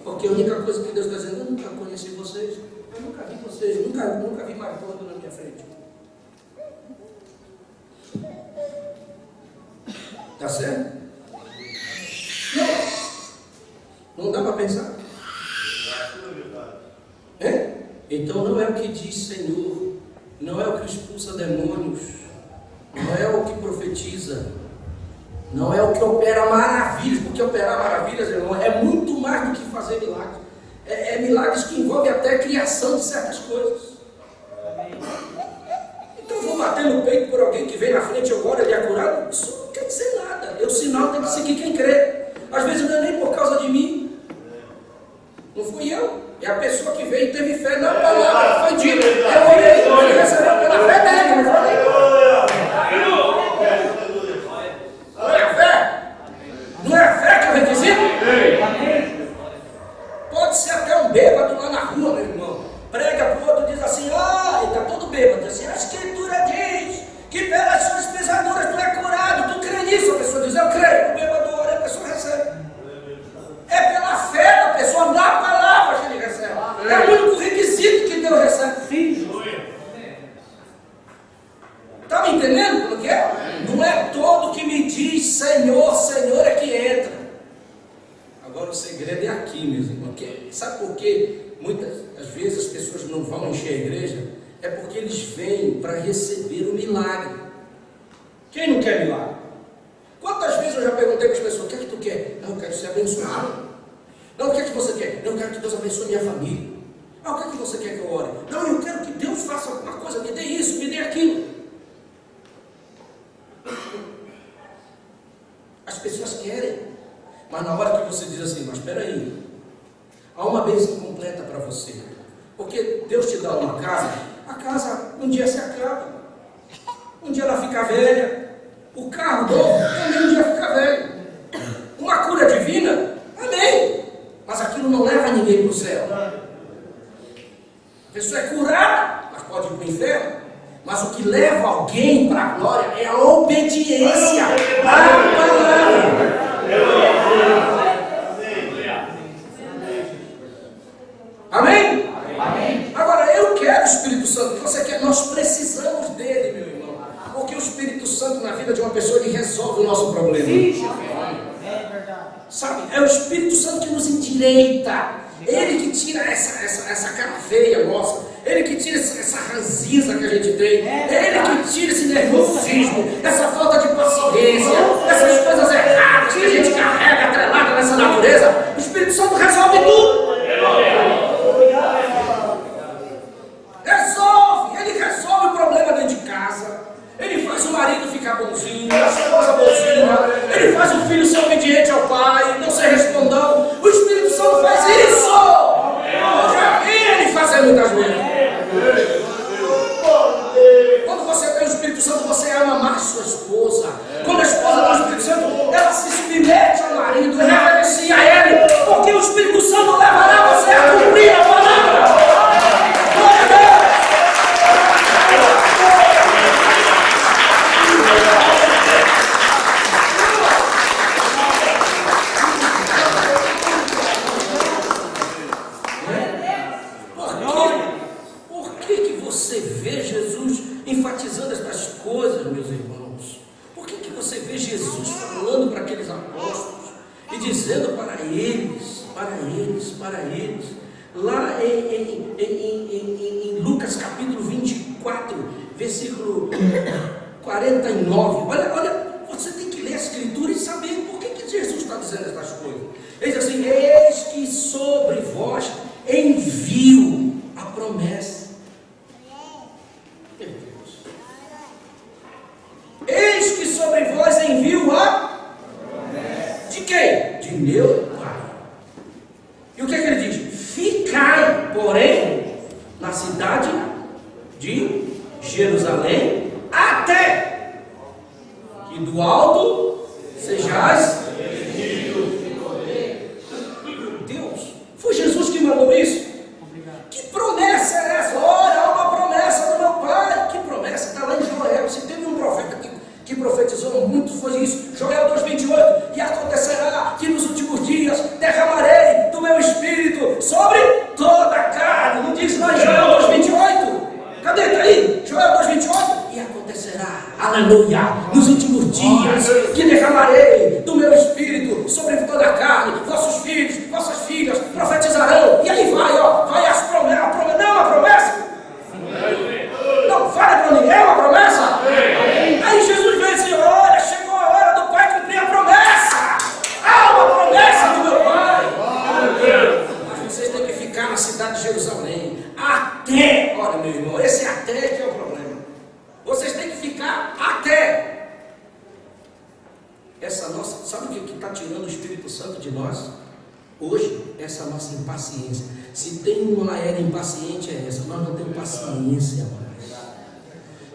Porque a única coisa que Deus está dizendo, eu nunca conheci vocês, eu nunca vi vocês, nunca vi marcando na minha frente. Está certo? Não dá para pensar? É? Então não é o que diz Senhor, não é o que expulsa demônios, não é o que profetiza, não é o que opera maravilhas, porque operar maravilhas, irmão, é muito mais do que fazer milagres. É milagres que envolvem até a criação de certas coisas. Então eu vou bater no peito por alguém que vem na frente, eu oro, ele é curado. Isso não quer dizer nada. O sinal tem que seguir quem crê. Às vezes não é nem por causa de mim. Não fui eu. É a pessoa que veio e teve fé na palavra. Foi dito. Eu orei, ele recebeu pela fé dele. Não falei. Não é a fé? Não é a fé que eu requisito? Pode ser até um bêbado lá na rua, meu irmão. Prega pro outro, diz assim, ele está todo bêbado. Diz assim, a escritura diz que pelas suas pisaduras tu é curado. Tu crê nisso? A pessoa diz, eu creio. O bêbado ora, a pessoa recebe. É pela fé da pessoa, na palavra que ele recebe. É o único requisito que Deus recebe. Sim. Está me entendendo como que é? Não é todo que me diz Senhor, Senhor é que entra. Agora o segredo é aqui, meus irmãos. Sabe por quê? Muitas vezes as pessoas não vão encher a igreja, é porque eles vêm para receber o milagre. Quem não quer milagre? Quantas vezes eu já perguntei para as pessoas, o que é que tu quer? Não, eu quero ser abençoado. Não, o que é que você quer? Não, eu quero que Deus abençoe minha família. O que é que você quer que eu ore? Não, eu quero que Deus faça alguma coisa, me dê isso, me dê aquilo. As pessoas querem, mas na hora que você diz assim, mas espera aí, há uma bênção completa para você, porque Deus te dá uma casa, a casa um dia se acaba, um dia ela fica velha, o carro novo também um dia fica velho, uma cura divina, amém, mas aquilo não leva ninguém para o céu. A pessoa é curada, mas pode ir para o inferno. Mas o que leva alguém para a glória é a obediência à palavra. Amém? Amém? Agora, eu quero o Espírito Santo. Você quer? Nós precisamos dele, meu irmão. Porque o Espírito Santo na vida de uma pessoa, ele resolve o nosso problema. É verdade. Sabe? É o Espírito Santo que nos endireita. Ele que tira essa cara feia nossa. Ele que tira essa ranziza que a gente tem. Ele que tira esse nervosismo, essa falta de paciência, essas coisas erradas que a gente carrega atrelada nessa natureza. O Espírito Santo resolve tudo. Resolve. Ele resolve o problema dentro de casa. Ele faz o marido ficar bonzinho, a esposa bonzinha. Ele faz o filho ser obediente ao pai, não ser respondão. O Espírito Santo faz isso. Eu já vi ele fazer muitas vezes. Quando você tem o Espírito Santo, você ama mais sua esposa. Quando a esposa tem o Espírito Santo, ela se submete ao marido, reverencia a ele, porque o Espírito Santo levará você a cumprir a palavra. Glória a Deus. Você vê Jesus enfatizando estas coisas, meus irmãos? Por que você vê Jesus falando para aqueles apóstolos e dizendo para eles, lá em Lucas capítulo 24, versículo 49, olha, você tem que ler a Escritura e saber por que Jesus está dizendo estas coisas. Ele diz assim, eis que sobre vós envio a promessa. Eis que sobre vós envio a promessa. De quem? De meu Pai. E o que é que ele diz? Ficai, porém, na cidade de Jerusalém, até e do alto sejais. Deus, foi Jesus que mandou isso? Que promessa é essa? Olha, há uma promessa do meu Pai. Que promessa? Está lá em Joel. Se teve um profeta que profetizou muito, foi isso. Joel 2,28. E acontecerá que nos últimos dias derramarei do meu espírito sobre toda a carne. Não diz lá em Joel 2,28? Cadê? Está aí? Joel 2,28. E acontecerá, aleluia, nos últimos dias que derramarei do meu espírito sobre toda a carne. Vossos filhos, vossas filhas profetizarão. E aí vai, ó, vai as promessas. Não é uma promessa? Não, fale para mim, é uma promessa? Aí Jesus veio dizer: olha, chegou a hora do Pai cumprir a promessa. Há uma promessa do meu Pai. Mas vocês têm que ficar na cidade de Jerusalém até, olha meu irmão, esse até que é o problema. Vocês têm que ficar até essa nossa, sabe o que está tirando o Espírito Santo de nós? Hoje, essa nossa impaciência. Se tem uma era impaciente é essa, nós não temos paciência mais.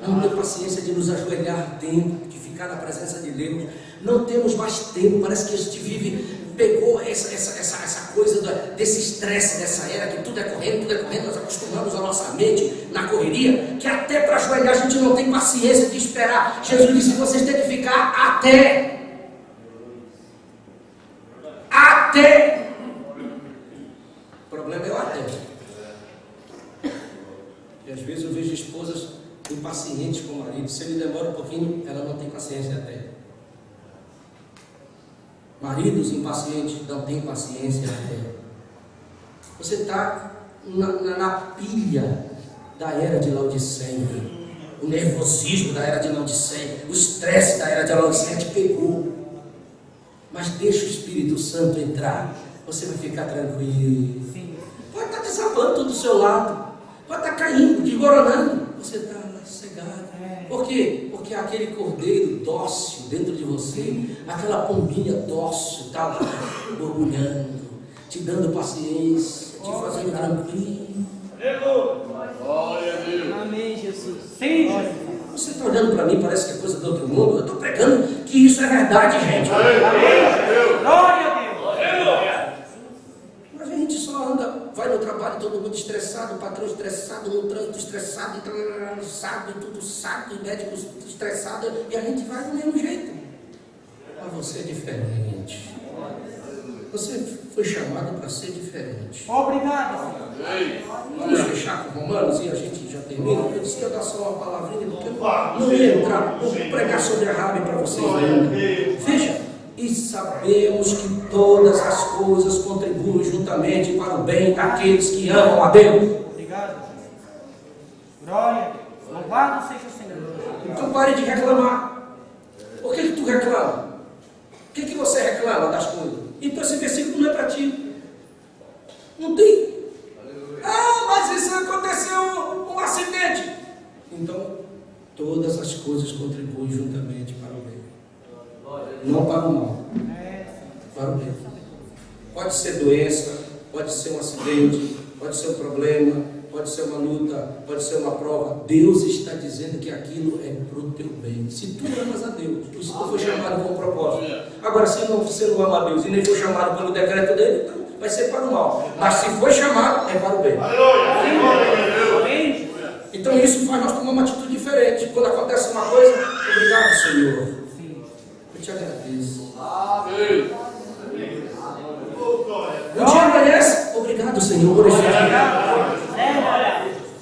Não temos paciência de nos ajoelhar tempo, de ficar na presença de Deus. Não temos mais tempo, parece que a gente vive, pegou essa coisa desse estresse dessa era, que tudo é correndo, nós acostumamos a nossa mente na correria, que até para ajoelhar a gente não tem paciência de esperar. Jesus disse: vocês têm que ficar até. O problema é o até. E às vezes eu vejo esposas impacientes com o marido. Se ele demora um pouquinho, ela não tem paciência até. Maridos impacientes não têm paciência até. Você está na pilha da era de Laodiceia. O nervosismo da era de Laodiceia, o estresse da era de Laodiceia te pegou. Mas deixa o Espírito Santo entrar, você vai ficar tranquilo. Pode estar desabando do seu lado, pode estar caindo, desmoronando, você está sossegado. Por quê? Porque aquele cordeiro dócil dentro de você, aquela pombinha dócil está lá borbulhando, te dando paciência, te fazendo tranquilo. Glória a Deus. Amém, Jesus. Sim, Jesus. Você está olhando para mim, parece que é coisa do outro mundo. Eu estou pregando que isso é verdade, gente. Glória a Deus. Mas a gente só anda, vai no trabalho, todo mundo estressado, o patrão estressado, no trânsito estressado, e sábado, e tudo sábado, e médico estressado, e a gente vai do mesmo jeito. Mas você é diferente. Você foi chamado para ser diferente. Obrigado. Vamos fechar com Romanos e a gente já termina. Eu disse que eu dar só uma palavrinha, porque eu não ia entrar, vou pregar sobre a Rabi para vocês ainda. Veja, e sabemos que todas as coisas contribuem juntamente para o bem daqueles que amam a Deus. Obrigado. Glória a Deus. Louvado seja o Senhor. Então pare de reclamar. Por que tu reclama? Por que você reclama das coisas? Então esse versículo não é para ti. Não tem. Ah, mas isso aconteceu um acidente. Então, todas as coisas contribuem juntamente para o bem. Não para o mal. Para o bem. Pode ser doença, pode ser um acidente, pode ser um problema, pode ser uma luta, pode ser uma prova. Deus está dizendo que aquilo é para o teu bem. Se tu amas a Deus, se tu foi chamado com propósito. Agora, se você não ama a Deus e nem foi chamado pelo decreto dele, então vai ser para o mal. Mas se foi chamado, é para o bem. Então isso faz nós tomar uma atitude diferente. Quando acontece uma coisa, obrigado, Senhor. Eu te agradeço. Um dia amanhece, obrigado, Senhor, por esse dia.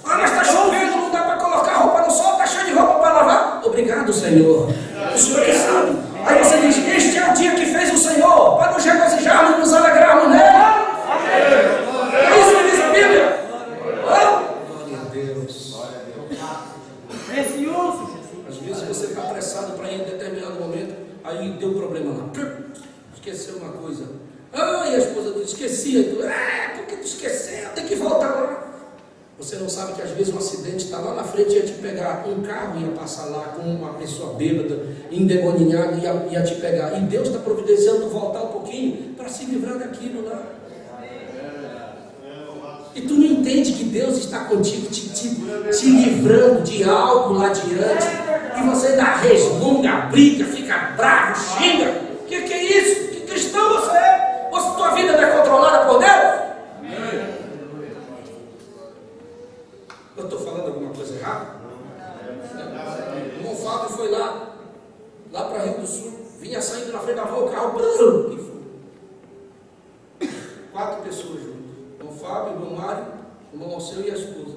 Ah, mas está chovendo, não dá para colocar roupa no sol, está cheio de roupa para lavar. Obrigado, Senhor. O Senhor que sabe. Aí você diz: este é o dia que fez o Senhor, para nos regozijarmos e nos alegrarmos nele. É isso que diz a Bíblia. Glória a Deus. Precioso, Jesus. Às vezes você está apressado para ir em determinado momento, aí deu problema lá. Esqueceu uma coisa. Ah, e a esposa diz: esqueci. Por que tu esqueceu? Tem que voltar lá. Você não sabe que às vezes um acidente está lá na frente e ia te pegar. Um carro ia passar lá com uma pessoa bêbada, endemoninhada, ia te pegar. E Deus está providenciando voltar um pouquinho para se livrar daquilo lá. E tu não entende que Deus está contigo, te livrando de algo lá adiante. e você ainda resmunga, briga, fica bravo, xinga. Que é isso? Que cristão você é? Tua vida não é controlada por Deus? Eu estou falando alguma coisa errada? O irmão Fábio foi lá para Rio do Sul, vinha saindo na frente da rua, o carro branco, e foi. 4 pessoas juntas. O irmão Fábio, o irmão Mário, o irmão Alceu e a esposa.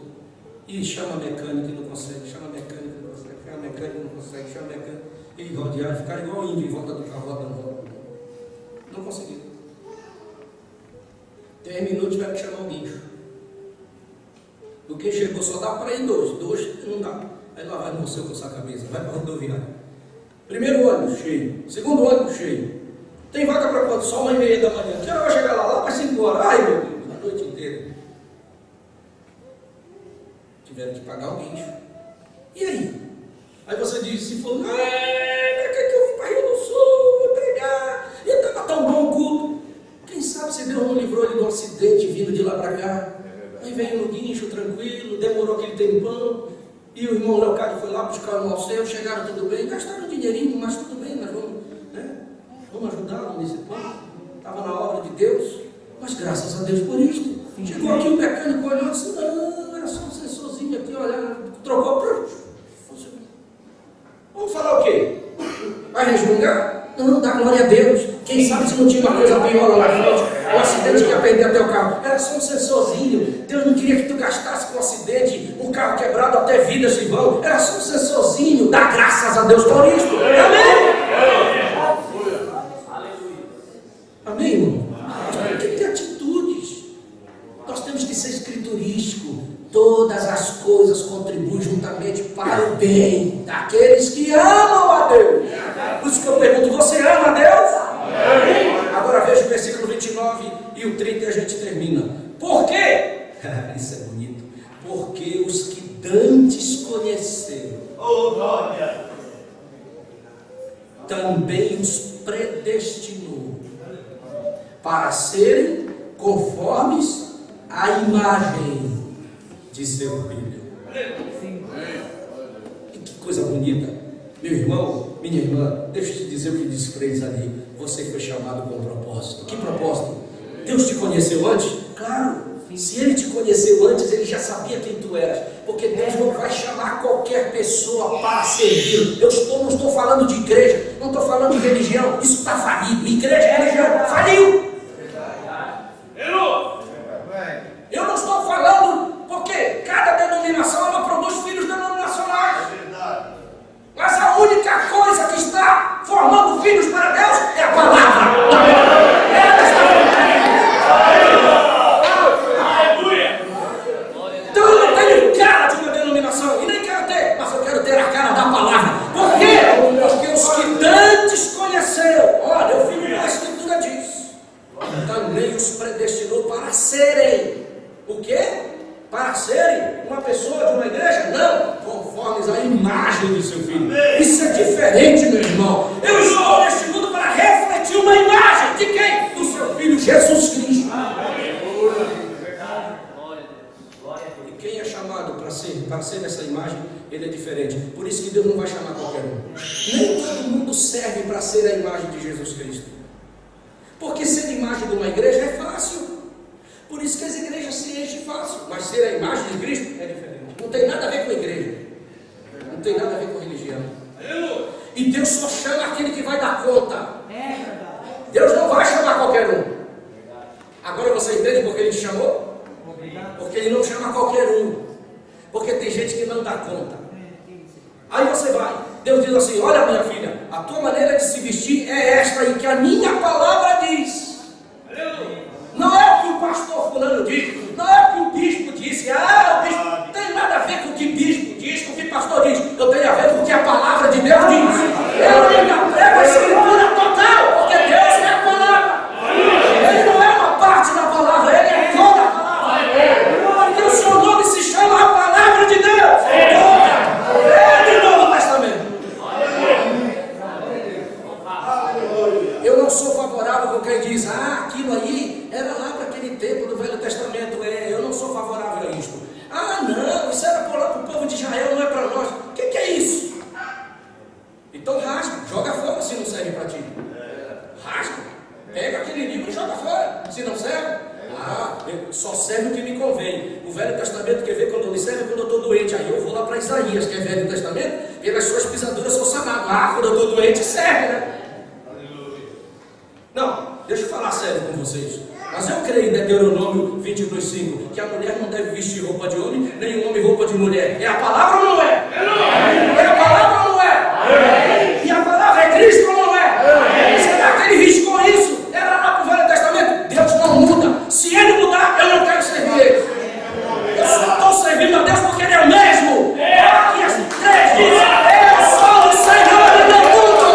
E chama a mecânica e não consegue, chama a mecânica e não consegue, chama a mecânica e não consegue, chama a mecânica. E rodearam, ficaram igual índio em volta do carro, rodando volta. Não conseguiram. Terminou, tiveram que chamar o guincho. Porque chegou, só dá para ir 2 não dá. Aí lá vai você com essa camisa, vai para a rodoviária. Primeiro ônibus cheio, segundo ônibus cheio. Tem vaga para quanto? Só 1h30 da manhã. Que hora vai chegar lá? Lá para 5 horas. Ai meu Deus, a noite inteira. Tiveram que pagar o guincho. E aí? Aí você diz, se for, que eu vim para Rio do Sul pregar, e estava tão bom o culto. Quem sabe se Deus não livrou ele de um acidente vindo de lá para cá. Aí veio no guincho, tranquilo, demorou aquele tempão, e o irmão Leocádio foi lá buscar o irmão Alceu, chegaram tudo bem, gastaram um dinheirinho, mas tudo bem, nós vamos ajudá-lo nesse ponto. Estava na obra de Deus, mas graças a Deus por isto. Chegou aqui o mecânico, olhou e disse, não, era só um sensorzinho aqui, olhando, trocou, funcionou. Vamos falar o quê? Vai resmungar? Não, dá glória a Deus. Quem sabe se não tinha uma coisa pior lá na frente, um acidente que ia perder até o carro. Era só um sensorzinho. Deus não queria que tu gastasse com um acidente, um carro quebrado, até vidas se vão. Era só um sensorzinho. Dá graças a Deus por isso. Amém? Amém, irmão? Nós temos que ter atitudes. Nós temos que ser escriturístico. Todas as coisas contribuem juntamente para o bem daqueles que amam a Deus. Por isso que eu pergunto, você ama a Deus? Amém. Agora veja o versículo 29 e o 30 e a gente termina. Por quê? Isso é bonito. Porque os que dantes conheceram, também os predestinou para serem conformes à imagem de seu filho. E que coisa bonita. Meu irmão, minha irmã, deixa eu te dizer o que disse para eles ali. Você foi chamado com um propósito. Que propósito? Deus te conheceu antes? Claro. Se Ele te conheceu antes, Ele já sabia quem tu eras. Porque Deus não vai chamar qualquer pessoa para servir. Eu não estou falando de igreja, não estou falando de religião. Isso está falido. Igreja e religião faliu. Eu não estou falando porque cada denominação ela produz filhos denominacionais. Mas a única coisa que está formando filhos para Deus é a palavra. Ela está então eu não tenho cara de uma denominação e nem quero ter, mas eu quero ter a cara da palavra. Por quê? Porque os que dantes conheceram, olha, eu vi a Escritura diz, também os predestinou para serem. O quê? Para serem uma pessoa de uma igreja? Não, conformes à imagem do seu filho. Isso é diferente, meu irmão. Eu estou neste mundo para refletir uma imagem de quem? Do seu filho Jesus Cristo. E quem é chamado para ser essa imagem, ele é diferente. Por isso que Deus não vai chamar qualquer um. Nem todo mundo serve para ser a imagem de Jesus Cristo. Porque ser a imagem de uma igreja é fácil. Por isso que as igrejas se enchem fácil. Mas ser a imagem de Cristo é diferente. Não tem nada a ver com igreja. Não tem nada a ver com religião. E Deus só chama aquele que vai dar conta. Deus não vai chamar qualquer um. Agora você entende por que Ele te chamou? Porque Ele não chama qualquer um. Porque tem gente que não dá conta. Aí você vai. Deus diz assim, olha minha filha, a tua maneira de se vestir é esta em que a minha palavra diz. Não é o que o pastor fulano diz, não é o que o bispo disse, o bispo não tem nada a ver com o que o bispo diz, com o que o pastor diz, eu tenho a ver com o que a palavra de Deus diz. Eu ainda prego a Escritura total, porque Deus é a palavra. Ele não é uma parte da palavra, Ele é toda a palavra. Porque o seu nome se chama a palavra de Deus. Toda. É do Novo Testamento. Eu não sou favorável com quem diz, aquilo aí era lá para aquele tempo do Velho Testamento. Eu não sou favorável a isto. Não, isso era para o povo de Israel, não é para nós. O que é isso? Se não serve, só serve o que me convém. O Velho Testamento quer ver quando me serve quando eu estou doente. Aí eu vou lá para Isaías, que é Velho Testamento, pelas suas pisaduras sou sanado. Quando eu estou doente serve, né? Não, deixa eu falar sério com vocês. Mas eu creio em Deuteronômio 22:5 que a mulher não deve vestir roupa de homem, nem o homem roupa de mulher. É a palavra ou não é? É a palavra ou não é? E a palavra é Cristo ou não é? Será que ele riscou isso? Era lá para o Velho Testamento. Deus não muda. Se ele mudar, eu não quero servir ele. Eu só estou servindo a Deus porque ele é o mesmo. Aqui as 3 dizem: eu sou o Senhor e não mudo.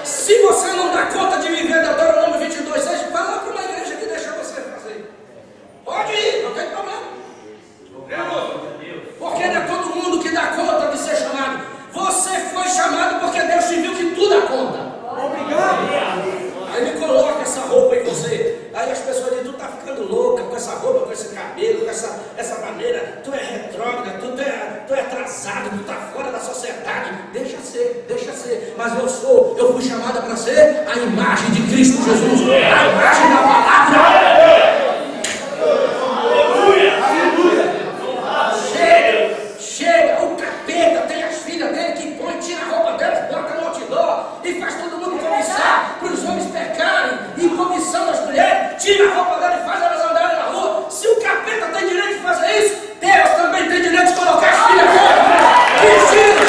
Se você não dá conta de viver Deuteronômio 22:6, vai lá para uma igreja que deixa você fazer. Pode ir, não tem problema. Porque não é todo mundo que dá conta de ser chamado. Você foi chamado porque Deus te viu que tu dá conta. Obrigado. Aí me coloca essa roupa em você. Aí as pessoas dizem: tu tá ficando louca com essa roupa, com esse cabelo, com essa maneira. Tu é retrógrada, tu é atrasado, tu tá fora da sociedade. Deixa ser. Mas eu fui chamada para ser a imagem de Cristo Jesus, a imagem da palavra. Chega, o capeta tem as filhas dele que põe, tira a roupa dela, bota no outdoor e faz todo mundo cobiçar para os homens pecarem e cobiçando as mulheres, tira a roupa dela e faz elas andarem na rua. Se o capeta tem direito de fazer isso, Deus também tem direito de colocar as filhas dele vestidas.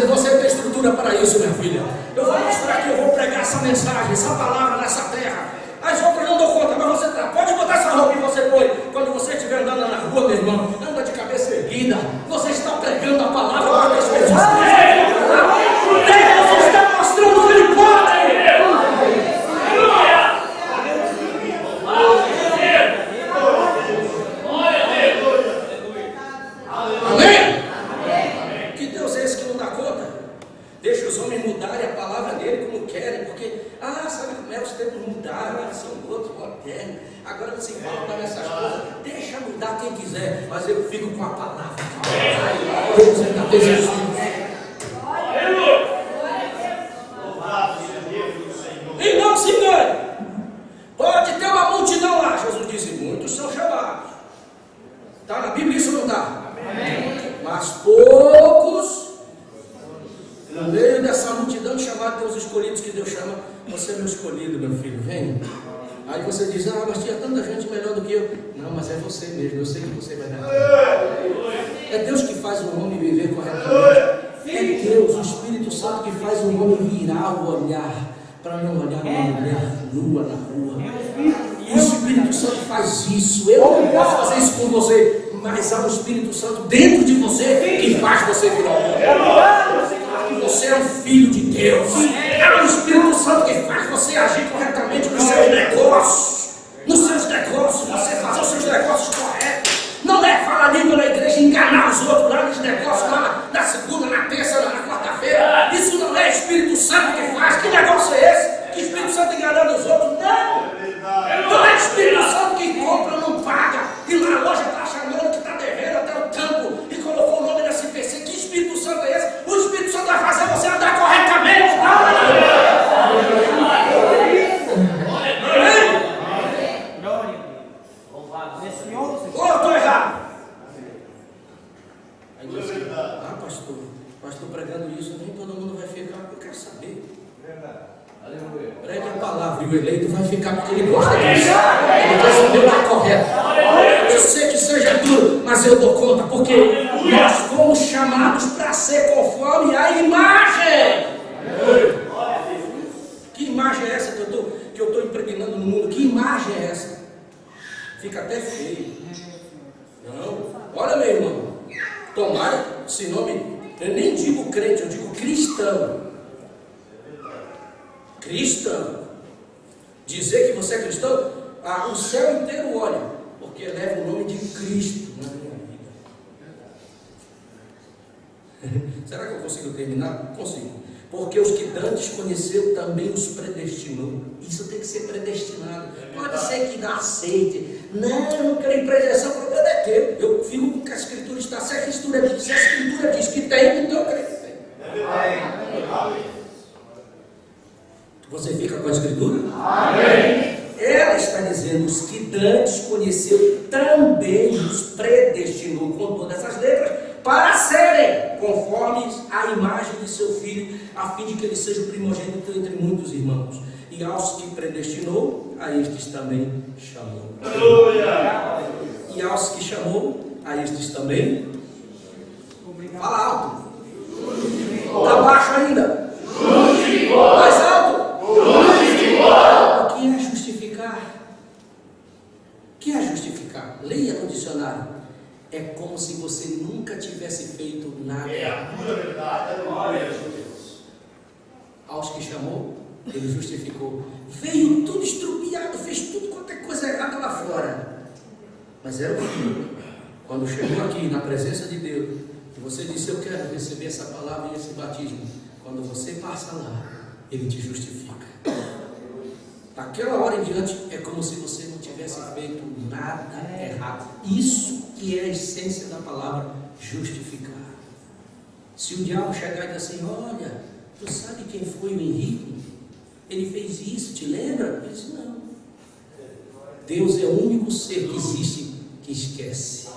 Você tem estrutura para isso, minha filha. Eu vou mostrar que eu vou pregar essa mensagem, essa palavra nessa terra. As outras não dou conta, mas você tá. Pode botar essa roupa que você põe quando você estiver andando na rua, meu irmão. Anda de cabeça erguida. Você está pregando a palavra para outras pessoas. Deus está mostrando que ele pode. Amém? Que Deus é esse que não dá conta? Deixa os homens mudarem a palavra dele como querem, porque, sabe como é? Os tempos mudaram, são outros modernos, agora não se fala nessas coisas. Deixa mudar quem quiser, mas eu fico com a palavra. Deus ainda desejando. E não se engane. Pode ter uma multidão lá. Jesus disse: muitos são chamados. Está na Bíblia isso ou não está? Mas poucos, no meio dessa multidão chamada, tem os escolhidos que Deus chama. Você é meu escolhido, meu filho, vem. Aí você diz: mas tinha tanta gente melhor do que eu. Não, mas é você mesmo, eu sei que você vai dar. É Deus que faz o homem viver corretamente. É Deus, o Espírito Santo, que faz o homem virar o olhar para não olhar uma mulher nua na rua. O Espírito Santo faz isso. Eu não posso fazer isso com você, mas há um Espírito Santo dentro de você que faz você virar o olhar. Você é um filho de Deus. É o Espírito Santo que faz você agir corretamente nos seus negócios. Nos seus negócios, você fazer os seus negócios corretos. Não é falar língua na igreja e enganar os outros lá nos negócios, lá na segunda, na terça, na quarta-feira. Isso não é Espírito Santo que faz. Que negócio é esse? Que Espírito Santo enganando os outros? Não! Não é Espírito Santo que compra, não paga. E na loja está chamando que está devendo até o tampo e colocou o nome na CPC. Que Espírito Santo é esse? O Espírito Santo vai fazer você andar corretamente. Ou eu estou errado? Aí diz: pastor pregando isso, nem todo mundo vai ficar. Eu quero saber. Pregue a palavra e o eleito vai ficar porque ele gosta disso. Ele quer saber o que é correto. Eu sei que seja duro, mas eu dou conta, porque nós fomos chamados para ser conforme a imagem. Que imagem é essa que eu estou impregnando no mundo? Que imagem é essa? Fica até feio. Não. Olha, meu irmão, tomara esse nome. Eu nem digo crente, eu digo cristão. Cristão. Dizer que você é cristão o céu inteiro olha, porque leva o nome de Cristo na minha vida. Será que eu consigo terminar? Consigo. Porque os que dantes conheceu também os predestinou. Isso tem que ser predestinado. Pode ser que dá aceite. Não, eu não quero predestinação, o problema é teu. Eu fico com que a Escritura está. Se a Escritura diz que tem, então eu creio que tem. Você fica com a Escritura? Amém. Ela está dizendo: os que dantes conheceu também os predestinou com todas as letras para serem conformes à imagem de seu filho, a fim de que ele seja o primogênito entre muitos irmãos. E aos que predestinou, a estes também chamou. Aleluia! E aos que chamou, a estes também. Fala alto. Está baixo ainda. Mais alto. O que é justificar? O que é justificar? Leia no dicionário. É como se você nunca tivesse feito nada. É a pura verdade. Glória a Deus. Aos que chamou, ele justificou. Veio tudo estrupiado, fez tudo quanto é coisa errada lá fora. Mas era o filho. Quando chegou aqui na presença de Deus, e você disse: eu quero receber essa palavra e esse batismo. Quando você passa lá, ele te justifica. Daquela hora em diante, é como se você não tivesse feito nada errado. Isso que é a essência da palavra justificar. Se o diabo chegar e dizer assim: olha, tu sabe quem foi o Henrique? Ele fez isso, te lembra? Ele disse: não. Deus é o único ser que existe que esquece.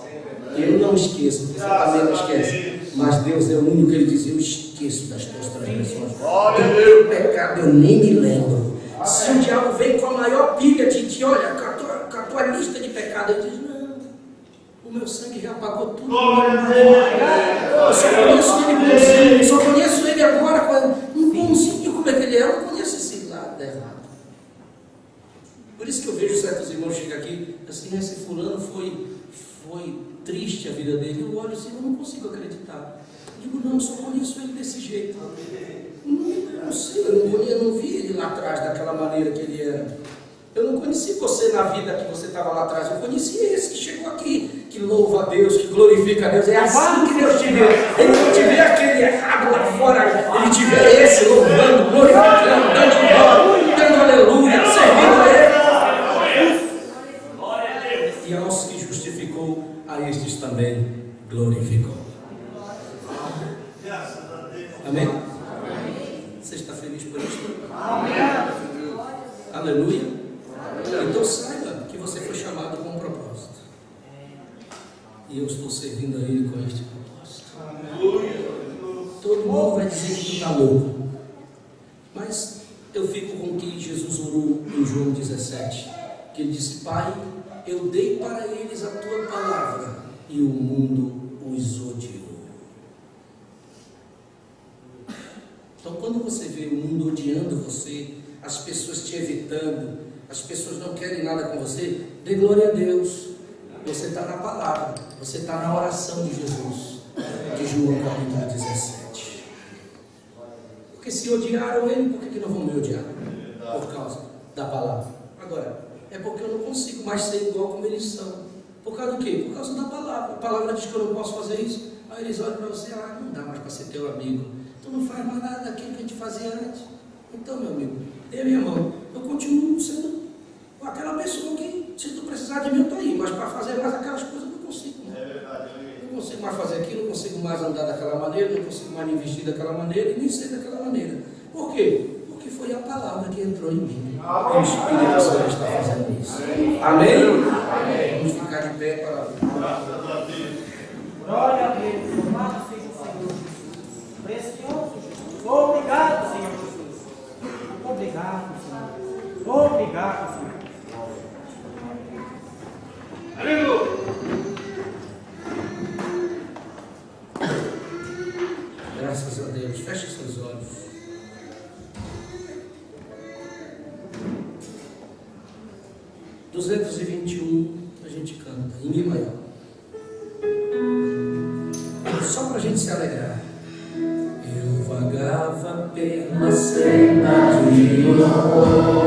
Eu não esqueço, você também não esquece. Mas Deus é o único que ele diz: eu esqueço das tuas transgressões. Do teu pecado eu nem me lembro. Se o diabo vem com a maior pilha de olha, com a tua lista de pecados, ele diz: não, o meu sangue já apagou tudo. Eu só conheço ele bonzinho, só conheço ele agora, um bonzinho como é que ele é, eu não conheço esse lado errado. Por isso que eu vejo certos irmãos chegar aqui, assim: esse fulano foi triste a vida dele. Eu olho assim, eu não consigo acreditar. Eu digo: não, eu só conheço ele desse jeito. Não sei, eu não vi ele lá atrás daquela maneira que ele era. Eu não conheci você na vida que você estava lá atrás. Eu conheci esse que chegou aqui, que louva a Deus, que glorifica a Deus. É assim que Deus te vê. Ele não te vê aquele errado lá fora. Ele te vê esse louvando, glorificando, dando glória, dando aleluia, servindo a Ele. E aos que justificou, a estes também glorificou. Amém? Você está feliz por isso? Amém. Aleluia. Então saiba que você foi chamado com um propósito. E eu estou servindo a Ele com este propósito. Todo mundo vai dizer que tu está louco. Mas eu fico com o que Jesus orou em João 17. Que ele disse: Pai, eu dei para eles a tua palavra e o mundo os odiou. Então, quando você vê o mundo odiando você, as pessoas te evitando, as pessoas não querem nada com você, dê glória a Deus. Você está na palavra, você está na oração de Jesus, de João capítulo 17. Porque se odiaram ele, por que não vão me odiar? Por causa da palavra. Agora, é porque eu não consigo mais ser igual como eles são. Por causa do quê? Por causa da palavra. A palavra diz que eu não posso fazer isso. Aí eles olham para você: não dá mais para ser teu amigo. Tu não faz mais nada daquilo que a gente fazia antes. Então, meu amigo, dê a minha mão. Eu continuo sendo aquela pessoa que, se tu precisar de mim, eu estou aí. Mas para fazer mais aquelas coisas, eu não consigo. Né? É verdade. Não consigo mais fazer aquilo, não consigo mais andar daquela maneira, não consigo mais me vestir daquela maneira e nem ser daquela maneira. Por quê? Porque foi a palavra que entrou em mim. O Espírito Santo está fazendo isso. Amém? Amém? Vamos ficar de pé para... Glória a Deus. Louvado seja o Senhor Jesus. Precioso Jesus. Obrigado, Senhor Jesus. Obrigado, Senhor. Obrigado, Senhor. Aleluia. Graças a Deus. Feche seus olhos. a gente canta em Mi maior. Só para a gente se alegrar. Eu vagava pela senda de amor,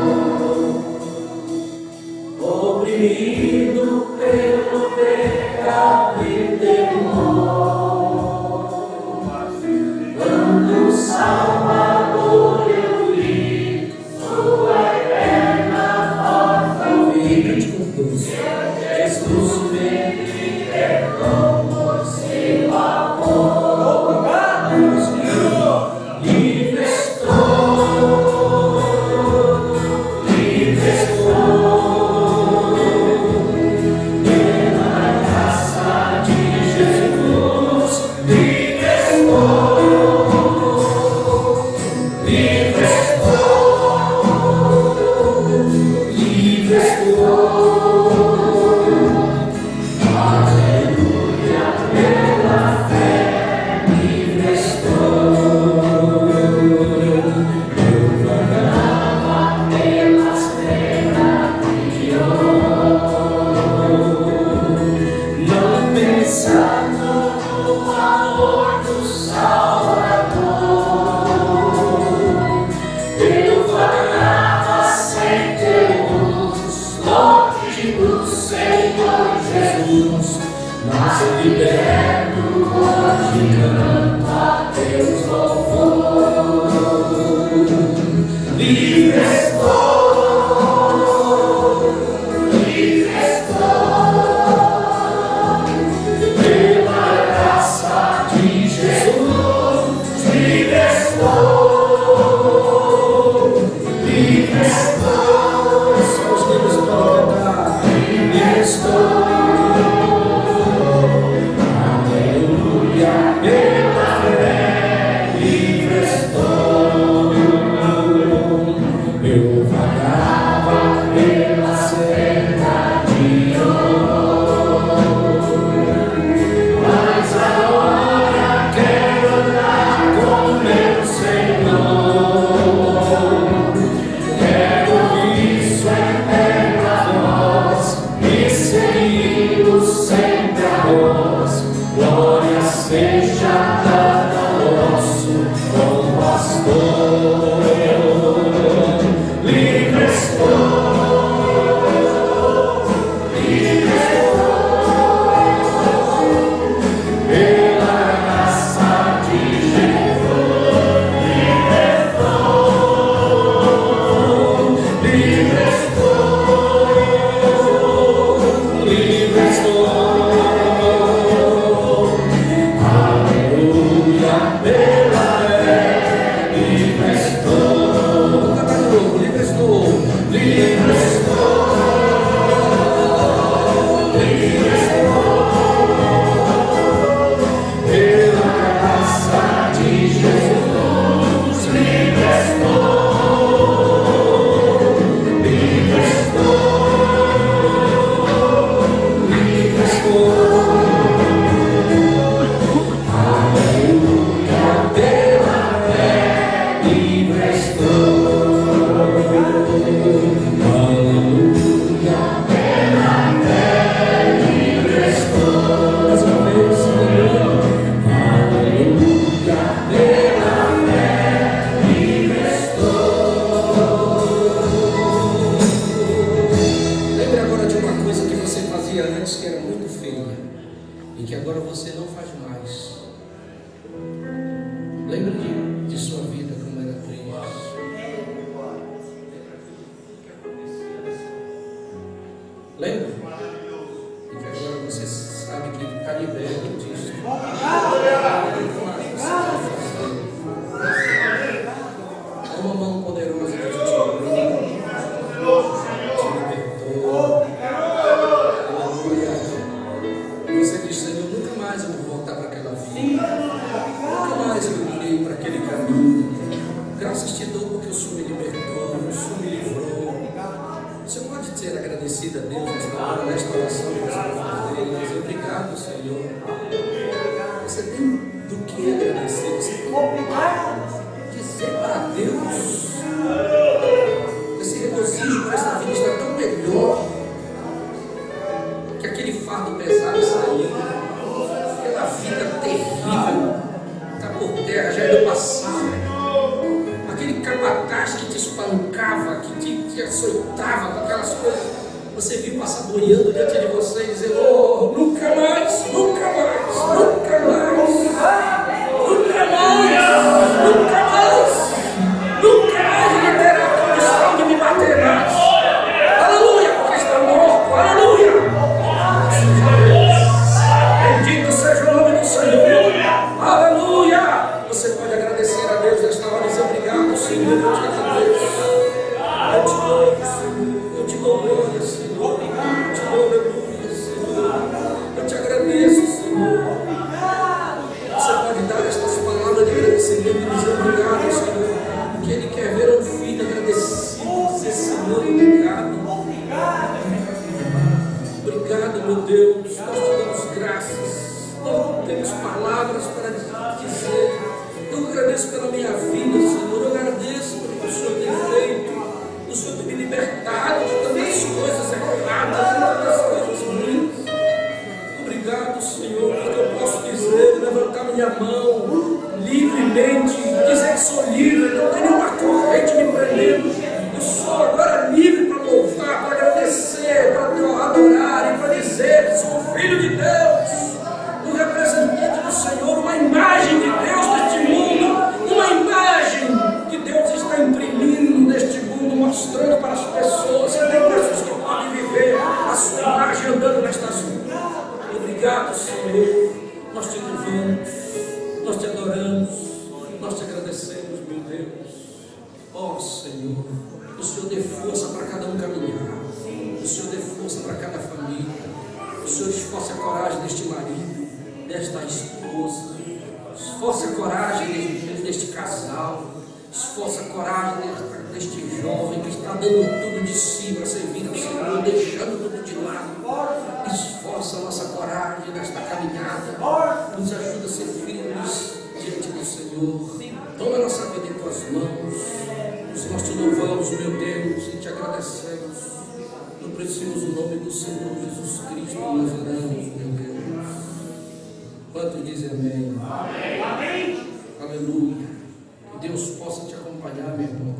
Senhor, eu te agradeço. Eu te louvo, Senhor. obrigado. Obrigado, Obrigado, meu Deus, nós te damos graças. Nós não temos palavras para dizer. Eu agradeço pela minha vida, Senhor. Eu agradeço pelo que o Senhor tem feito. O Senhor tem me libertado de tantas coisas erradas, de tantas coisas ruins. Obrigado, Senhor, porque eu posso dizer, levantar minha mão livremente, dizer que sou livre, não tem nenhuma corrente me prendendo. Eu sou agora livre para louvar, para agradecer, para te adorar e para dizer que sou filho de Deus, um representante do Senhor, uma imagem de Deus neste mundo, uma imagem que Deus está imprimindo neste mundo, mostrando para as pessoas que tem pessoas que podem viver a sua imagem andando nestas ruas. Obrigado, Senhor. Nós te louvamos, nós te adoramos, nós te agradecemos, meu Deus. Ó Senhor, o Senhor dê força para cada um caminhar, o Senhor dê força para cada família, o Senhor esforce a coragem deste marido, desta esposa, esforce a coragem deste casal, esforce a coragem deste jovem que está dando tudo de si para servir ao Senhor, deixando tudo de lado. Esforça a nossa coragem nesta caminhada, nos ajuda a ser firmes diante do Senhor. Toma a nossa vida em tuas mãos. Nós te louvamos, meu Deus, e te agradecemos. No precioso nome do Senhor Jesus Cristo, nós oramos, meu Deus. Quanto diz amém? Amém. Aleluia. Que Deus possa te acompanhar, meu irmão.